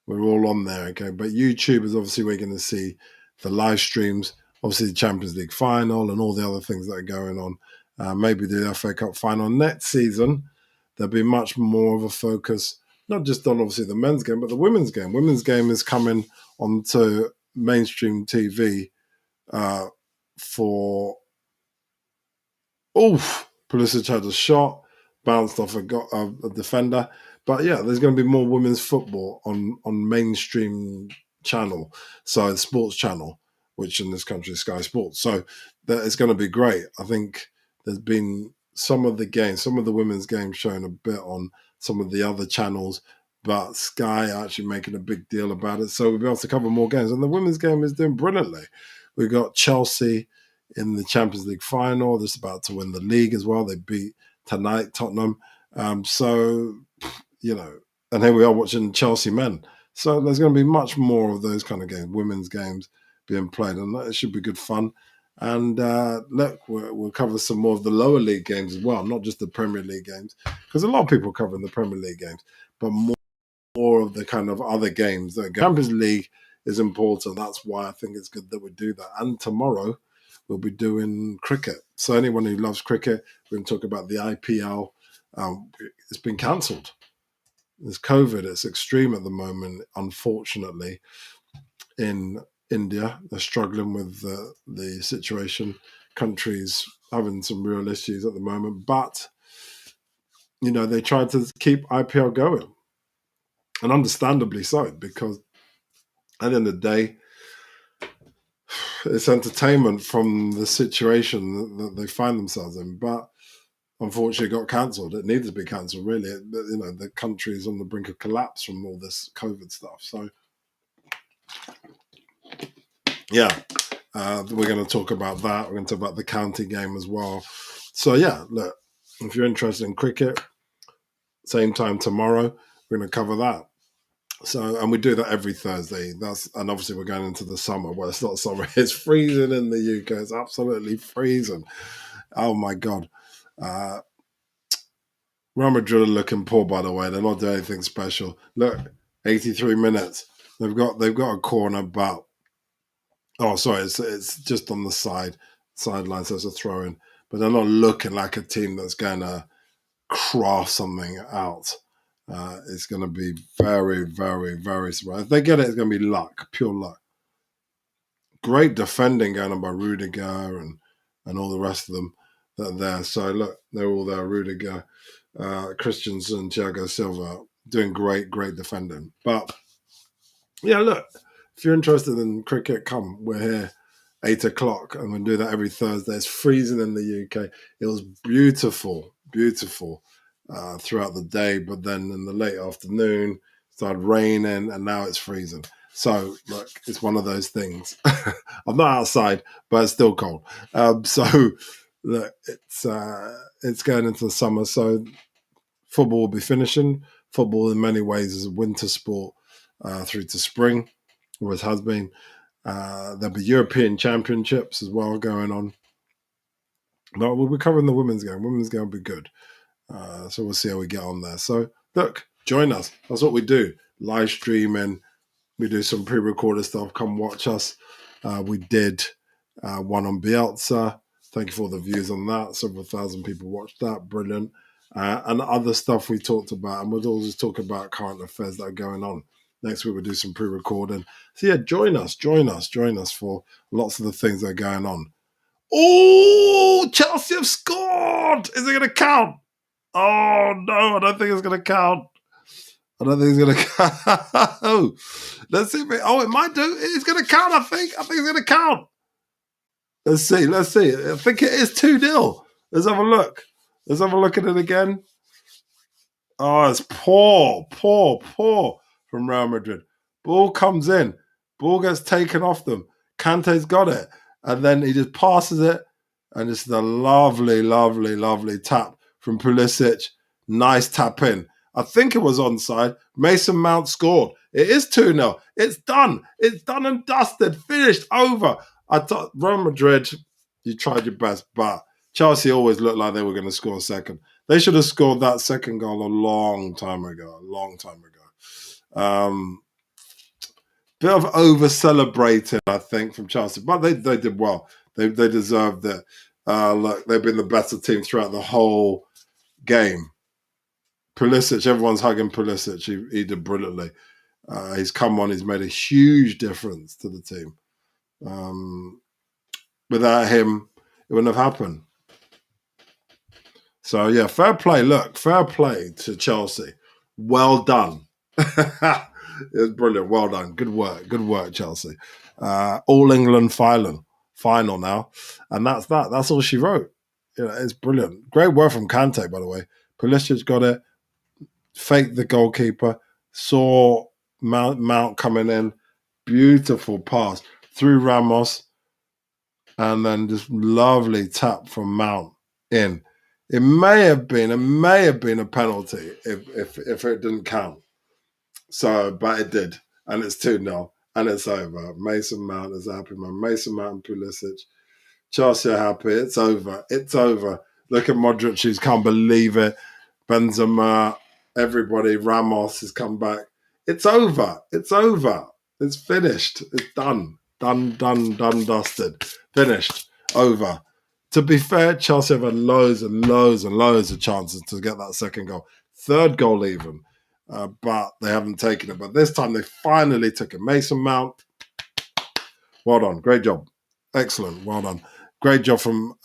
We're all on there, okay? But YouTube is obviously where you're going to see the live streams, obviously the Champions League final and all the other things that are going on. Maybe the FA Cup final next season. There'll be much more of a focus, not just on obviously the men's game, but the women's game. Women's game is coming onto mainstream TV for. Oof! Pulisic had a shot, bounced off a defender. But yeah, there's going to be more women's football on mainstream channel, so sports channel, which in this country is Sky Sports. So that it's going to be great. I think there's been some of the women's games shown a bit on some of the other channels, but Sky are actually making a big deal about it. So we'll be able to cover more games. And the women's game is doing brilliantly. We've got Chelsea in the Champions League final. They're about to win the league as well. They beat tonight Tottenham. So, and here we are watching Chelsea men. So there's going to be much more of those kind of games, women's games being played, and it should be good fun. And look, we'll cover some more of the lower league games as well, not just the Premier League games, because a lot of people are covering the Premier League games, but more of the kind of other games. The Champions League is important. That's why I think it's good that we do that. And tomorrow, we'll be doing cricket. So anyone who loves cricket, we're going to talk about the IPL. It's been cancelled. There's COVID. It's extreme at the moment, unfortunately, in India. They're struggling with the situation. Countries having some real issues at the moment. But, they tried to keep IPL going. And understandably so, because at the end of the day, it's entertainment from the situation that they find themselves in. But unfortunately, it got cancelled. It needed to be cancelled, really. The country is on the brink of collapse from all this COVID stuff. So, yeah, we're going to talk about that. We're going to talk about the county game as well. So, yeah, look, if you're interested in cricket, same time tomorrow, we're going to cover that. So, and we do that every Thursday. And obviously we're going into the summer. Well, it's not summer. It's freezing in the UK. It's absolutely freezing. Oh my God. Real Madrid are looking poor, by the way. They're not doing anything special. Look, 83 minutes. They've got a corner, but it's just on the sideline, so it's a throw in. But they're not looking like a team that's going to craft something out. It's going to be very, very, very surprising. If they get it, it's going to be luck, pure luck. Great defending going on by Rudiger and all the rest of them. that are there. So look, they're all there. Rudiger, Christensen, Thiago Silva, doing great defending. But yeah, look, if you're interested in cricket, come. We're here 8 o'clock, and we do that every Thursday. It's freezing in the UK. It was beautiful throughout the day, but then in the late afternoon, it started raining, and now it's freezing. So look, it's one of those things. I'm not outside, but it's still cold. So look, it's going into the summer, so football will be finishing. Football, in many ways, is a winter sport through to spring, always has been. There'll be European Championships as well going on. But we'll be covering the women's game. Women's game will be good. So we'll see how we get on there. So look, join us. That's what we do. Live streaming. We do some pre-recorded stuff. Come watch us. We did one on Bielsa. Thank you for all the views on that. Several thousand people watched that. Brilliant. And other stuff we talked about. And we'll always talk about current affairs that are going on. Next week we'll do some pre-recording. So yeah, join us for lots of the things that are going on. Oh, Chelsea have scored! Is it going to count? Oh no, I don't think it's going to count. I don't think it's going to count. Let's see. It might do. It's going to count, I think. I think it's going to count. Let's see. I think it is 2-0. Let's have a look. Let's have a look at it again. Oh, it's poor from Real Madrid. Ball comes in. Ball gets taken off them. Kante's got it. And then he just passes it. And it's a lovely tap from Pulisic. Nice tap in. I think it was onside. Mason Mount scored. It is 2-0. It's done. It's done and dusted. Finished. Over. I thought Real Madrid, you tried your best, but Chelsea always looked like they were going to score second. They should have scored that second goal a long time ago. Bit of over-celebrating, I think, from Chelsea. But they did well. They deserved it. Look, they've been the better team throughout the whole game. Pulisic, everyone's hugging Pulisic. He did brilliantly. He's come on. He's made a huge difference to the team. Without him, it wouldn't have happened. So, yeah, fair play. Look, fair play to Chelsea. Well done. It was brilliant. Well done. Good work, Chelsea. All England final now. And that's that. That's all she wrote. You know, it's brilliant. Great work from Kante, by the way. Pulisic got it. Faked the goalkeeper. Saw Mount coming in. Beautiful pass through Ramos. And then just lovely tap from Mount in. It may have been a penalty if it didn't count. So, but it did, and it's 2-0, and it's over. Mason Mount is happy, man. Mason Mount and Pulisic, Chelsea are happy. It's over. Look at Modric, who's can't believe it. Benzema, everybody. Ramos has come back. It's over. It's finished. It's done, dusted. Finished. Over. To be fair, Chelsea have had loads of chances to get that second goal. Third goal even. But they haven't taken it. But this time they finally took it. Mason Mount, well done. Great job. Excellent. Well done. Great job from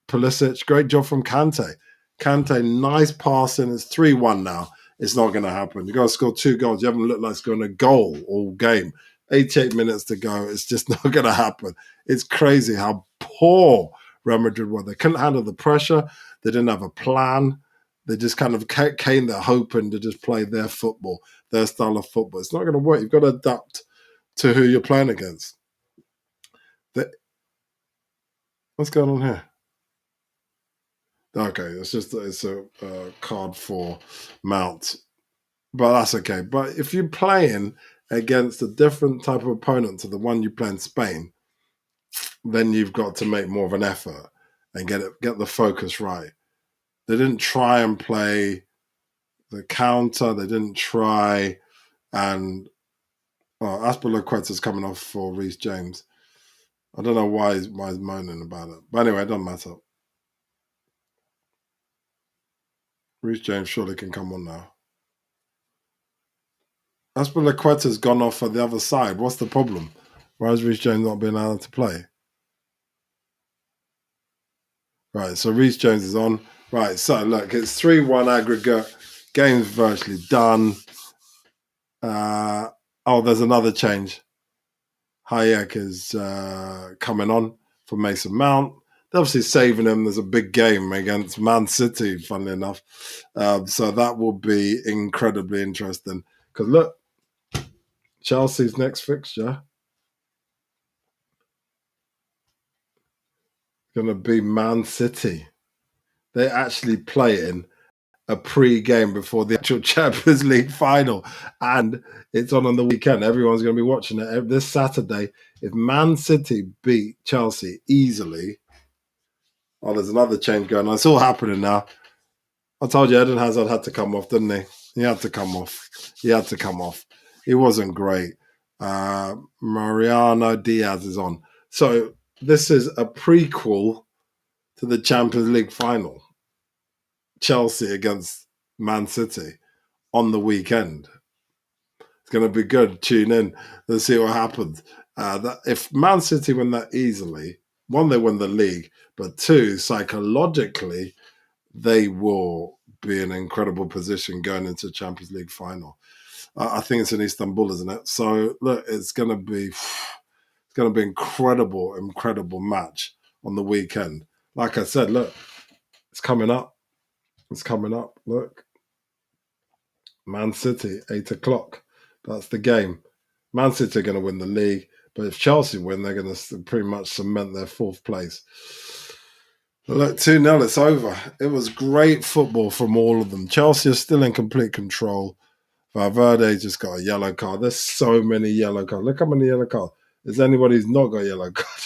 Pulisic. Great job from Kante. Kante, nice passing. It's 3-1 now. It's not going to happen. You've got to score 2 goals. You haven't looked like scoring a goal all game. 88 minutes to go. It's just not going to happen. It's crazy how poor Real Madrid were. They couldn't handle the pressure. They didn't have a plan. They just kind of came there hoping to just play their football, their style of football. It's not going to work. You've got to adapt to who you're playing against. What's going on here? Okay, it's a card for Mount, but that's okay. But if you're playing against a different type of opponent to the one you play in Spain, then you've got to make more of an effort and get the focus right. They didn't try and play the counter. They didn't try and Aspilicueta's coming off for Reece James. I don't know why he's moaning about it. But anyway, it doesn't matter. Reece James surely can come on now. Aspilicueta's gone off at the other side. What's the problem? Why is Reece James not being able to play? Right, so Reece James is on. Right, so look, it's 3-1 aggregate. Game's virtually done. There's another change. Hayek is coming on for Mason Mount. They're obviously saving him. There's a big game against Man City, funnily enough. So that will be incredibly interesting. Because look, Chelsea's next fixture going to be Man City. They're actually playing a pre-game before the actual Champions League final, and it's on the weekend. Everyone's going to be watching it this Saturday. If Man City beat Chelsea easily, there's another change going on. It's all happening now. I told you Eden Hazard had to come off, didn't he? He had to come off. He had to come off. He wasn't great. Mariano Diaz is on. So this is a prequel to the Champions League final. Chelsea against Man City on the weekend. It's going to be good. Tune in. Let's see what happens. If Man City win that easily, one, they win the league, but two, psychologically, they will be in an incredible position going into Champions League final. I think it's in Istanbul, isn't it? So look, it's going to be incredible match on the weekend. Like I said, look, it's coming up. It's coming up. Look, Man City, 8:00. That's the game. Man City are going to win the league, but if Chelsea win, they're going to pretty much cement their fourth place. Look, 2-0, it's over. It was great football from all of them. Chelsea are still in complete control. Valverde just got a yellow card. There's so many yellow cards. Look how many yellow cards. Is anybody who's not got a yellow card?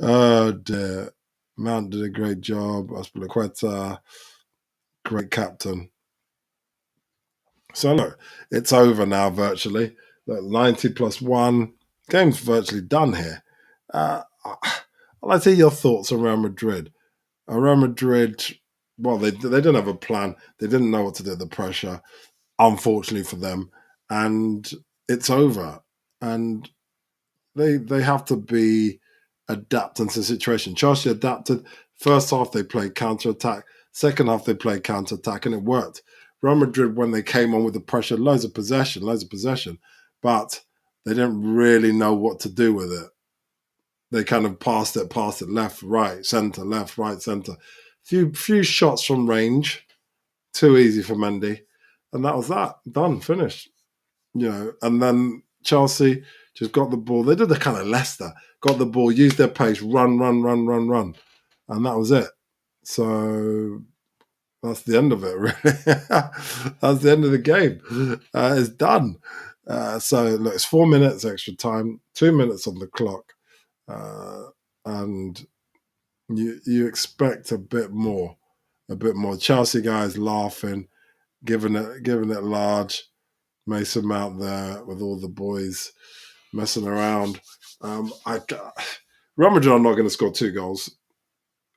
Oh, dear. Mount did a great job. Aspilicueta, great captain. So look, it's over now virtually. Look, 90 plus 1. Game's virtually done here. I'd like to hear your thoughts on Real Madrid. Real Madrid, well, they didn't have a plan. They didn't know what to do with the pressure, unfortunately for them. And it's over. And they have to be adapting to the situation. Chelsea adapted. First half, they played counter-attack. Second half, they played counter-attack, and it worked. Real Madrid, when they came on with the pressure, loads of possession, but they didn't really know what to do with it. They kind of passed it, left, right, centre. Few shots from range, too easy for Mendy, and that was that. Done, finished. And then Chelsea just got the ball. They did the kind of Leicester, got the ball, used their pace, run, and that was it. So that's the end of it, really. That's the end of the game. It's done. So look, it's 4 minutes extra time, 2 minutes on the clock, and you expect a bit more. Chelsea guys laughing, giving it large. Mason Mount there with all the boys messing around. Real Madrid are not going to score 2 goals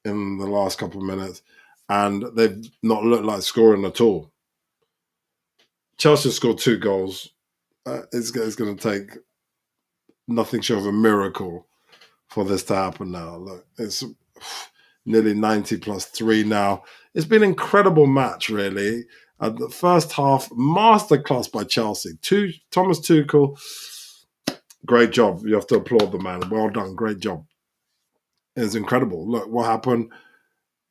in the last couple of minutes, and they've not looked like scoring at all. Chelsea scored 2 goals. It's going to take nothing short of a miracle for this to happen now. Look, it's nearly 90 plus 3 now. It's been an incredible match, really. The first half, masterclass by Chelsea. Thomas Tuchel, great job. You have to applaud the man. Well done. Great job. It was incredible. Look, what happened?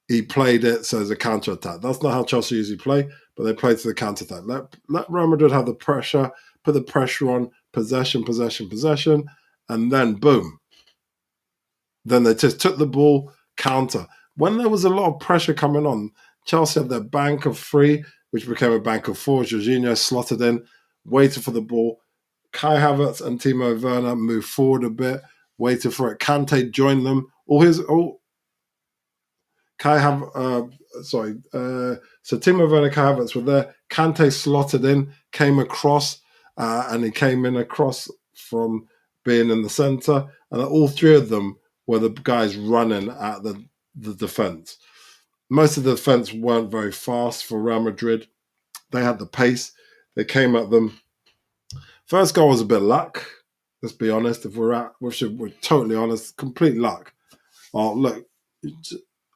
He played it so as a counter-attack. That's not how Chelsea usually play, but they played to the counter-attack. Let Real Madrid have the pressure, put the pressure on, possession, and then boom. Then they just took the ball, counter. When there was a lot of pressure coming on, Chelsea had their bank of 3, which became a bank of 4. Jorginho slotted in, waited for the ball. Kai Havertz and Timo Werner moved forward a bit, waited for it. Kante joined them. So Timo Werner, Kai Havertz were there. Kante slotted in, came across, and he came in across from being in the centre. And all 3 of them were the guys running at the defence. Most of the defence weren't very fast for Real Madrid. They had the pace. They came at them. First goal was a bit of luck. Let's be honest. If we're totally honest, complete luck. Oh, look,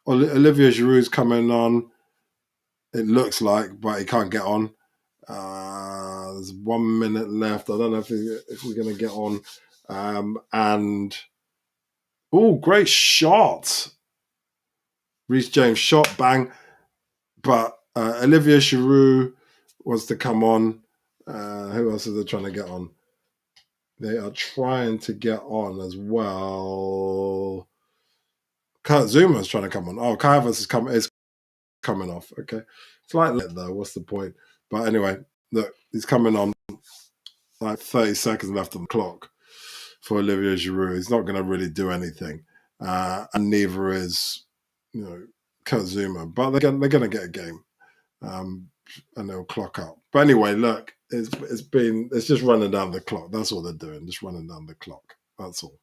Olivier Giroud's coming on. It looks like, but he can't get on. There's 1 minute left. I don't know if we're going to get on. And oh, great shot! Reece James shot, bang. But Olivier Giroud wants to come on. Who else are they trying to get on? They are trying to get on as well. Kurt Zuma is trying to come on. Oh, Kai Havertz is coming off. Okay, it's like that though. What's the point? But anyway, look, he's coming on. Like 30 seconds left on the clock for Olivier Giroud. He's not going to really do anything, and neither is Kurt Zuma. But they're going to get a game, and they'll clock up. But anyway, look, it's just running down the clock. That's all they're doing, just running down the clock. That's all.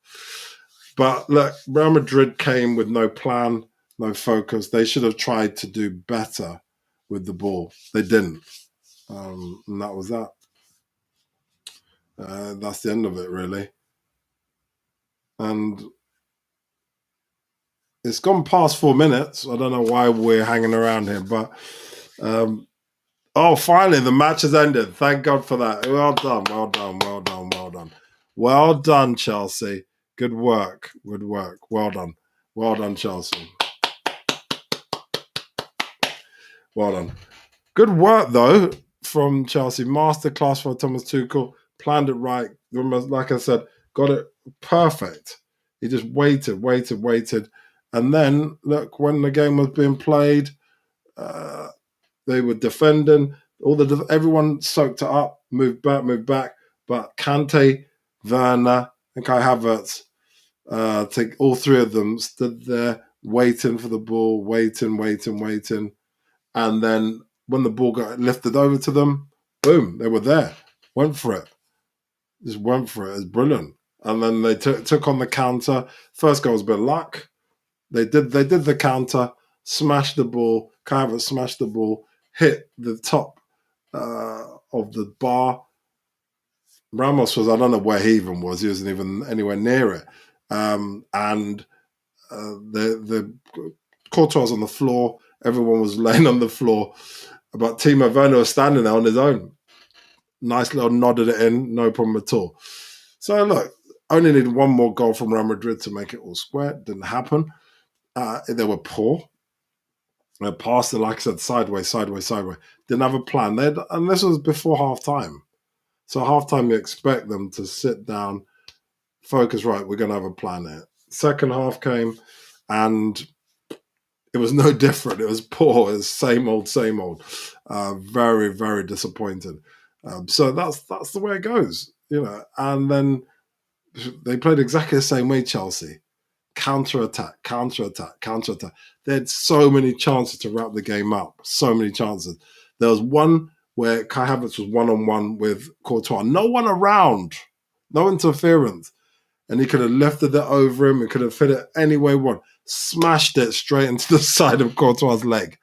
But look, Real Madrid came with no plan, no focus. They should have tried to do better with the ball. They didn't, and that was that. That's the end of it, really. And it's gone past 4 minutes. I don't know why we're hanging around here, but finally the match has ended. Thank God for that. Well done, well done, well done, well done. Well done, Chelsea. Good work, good work. Well done, Chelsea. Well done. Good work, though, from Chelsea. Masterclass for Thomas Tuchel. Planned it right. Like I said, got it perfect. He just waited. And then, look, when the game was being played, they were defending. Everyone soaked it up, moved back. But Kante, Werner, and Kai Havertz, all three of them stood there waiting for the ball, waiting. And then when the ball got lifted over to them, boom, they were there. Went for it. Just went for it. It's brilliant. And then they took on the counter. First goal was a bit of luck. They did the counter, smashed the ball. Kai Havertz smashed the ball, hit the top of the bar. Ramos I don't know where he even was. He wasn't even anywhere near it. And the Courtois was on the floor. Everyone was laying on the floor. But Timo Werner was standing there on his own. Nice little nodded it in, no problem at all. So look, only needed one more goal from Real Madrid to make it all square. Didn't happen. They were poor. They passed it, like I said, sideways. Didn't have a plan. And this was before half-time. So half-time, you expect them to sit down, focus, right, we're going to have a plan here. Second half came, and it was no different. It was poor. It was same old. Very, very disappointed. So that's the way it goes, And then they played exactly the same way, Chelsea. Counter-attack. They had so many chances to wrap the game up. So many chances. There was one where Kai Havertz was one-on-one with Courtois. No one around. No interference. And he could have lifted it over him. He could have fit it any way he wanted. Smashed it straight into the side of Courtois' leg.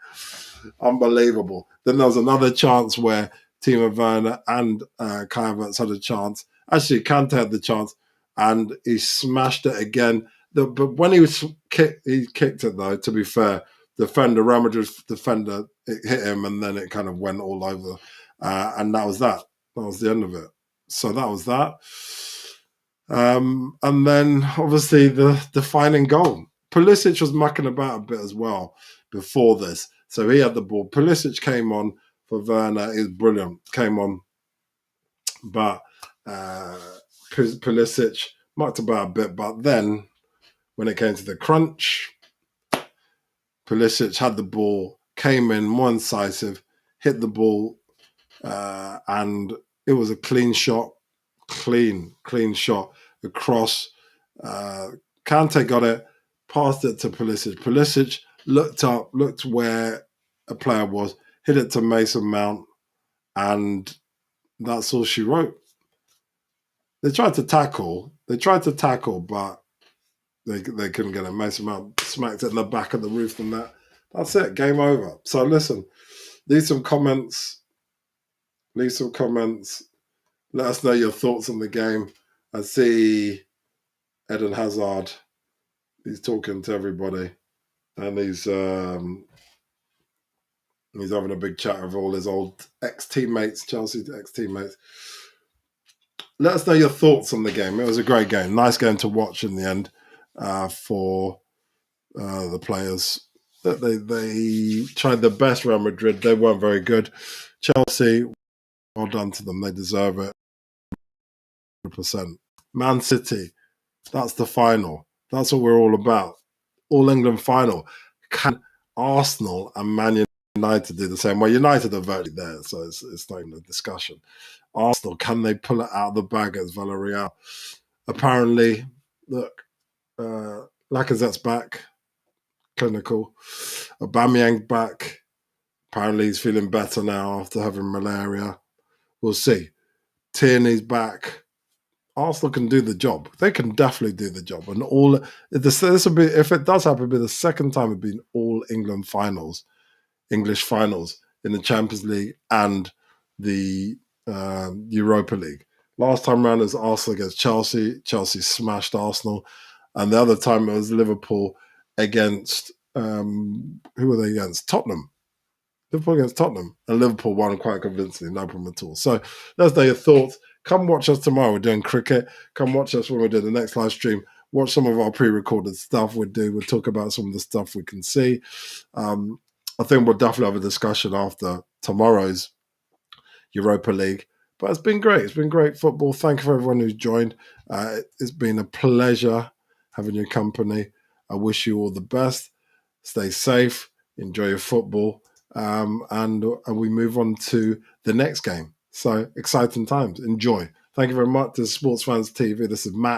Unbelievable. Then there was another chance where Timo Werner and Kai Havertz had a chance. Actually, Kante had the chance, and he smashed it again. But when he kicked it, though, to be fair, Real Madrid's defender, it hit him, and then it kind of went all over. And that was that. That was the end of it. So that was that. And then, obviously, the defining goal. Pulisic was mucking about a bit as well before this. So he had the ball. Pulisic came on for Werner. He was brilliant. Came on. But Pulisic mucked about a bit. But then, when it came to the crunch, Pulisic had the ball, came in more incisive, hit the ball, and it was a clean shot. Clean shot across. Kante got it, passed it to Pulisic. Pulisic looked where a player was, hit it to Mason Mount, and that's all she wrote. They tried to tackle, but they couldn't get it. Mason Mount smacked it in the back of the roof and that's it. Game over. So listen, leave some comments. Let us know your thoughts on the game. I see Eden Hazard He's talking to everybody, and he's having a big chat with all his old ex-teammates, Chelsea ex-teammates. Let us know your thoughts on the game. It was a great game. Nice game to watch in the end for the players. They tried their best. Real Madrid, they weren't very good. Chelsea, well done to them. They deserve it 100%. Man City, that's the final. That's what we're all about. All England final. Can Arsenal and Man United do the same? Well, United are virtually there, so it's not even a discussion. Arsenal, can they pull it out of the bag as Villarreal? Apparently, look, Lacazette's back, clinical. Aubameyang back. Apparently, he's feeling better now after having malaria. We'll see. Tierney's back. Arsenal can do the job. They can definitely do the job. And this will be, if it does happen, it'll be the second time it's been all England finals, English finals in the Champions League and the Europa League. Last time around was Arsenal against Chelsea. Chelsea smashed Arsenal. And the other time it was Liverpool against, who were they against? Tottenham. Liverpool against Tottenham. And Liverpool won quite convincingly, no problem at all. So let's know your thoughts. Come watch us tomorrow. We're doing cricket. Come watch us when we do the next live stream. Watch some of our pre-recorded stuff we do. We'll talk about some of the stuff we can see. I think we'll definitely have a discussion after tomorrow's Europa League. But it's been great. It's been great football. Thank you for everyone who's joined. It's been a pleasure having your company. I wish you all the best. Stay safe. Enjoy your football. And we move on to the next game. So exciting times. Enjoy. Thank you very much. This is Sports Fans TV. This is Matt.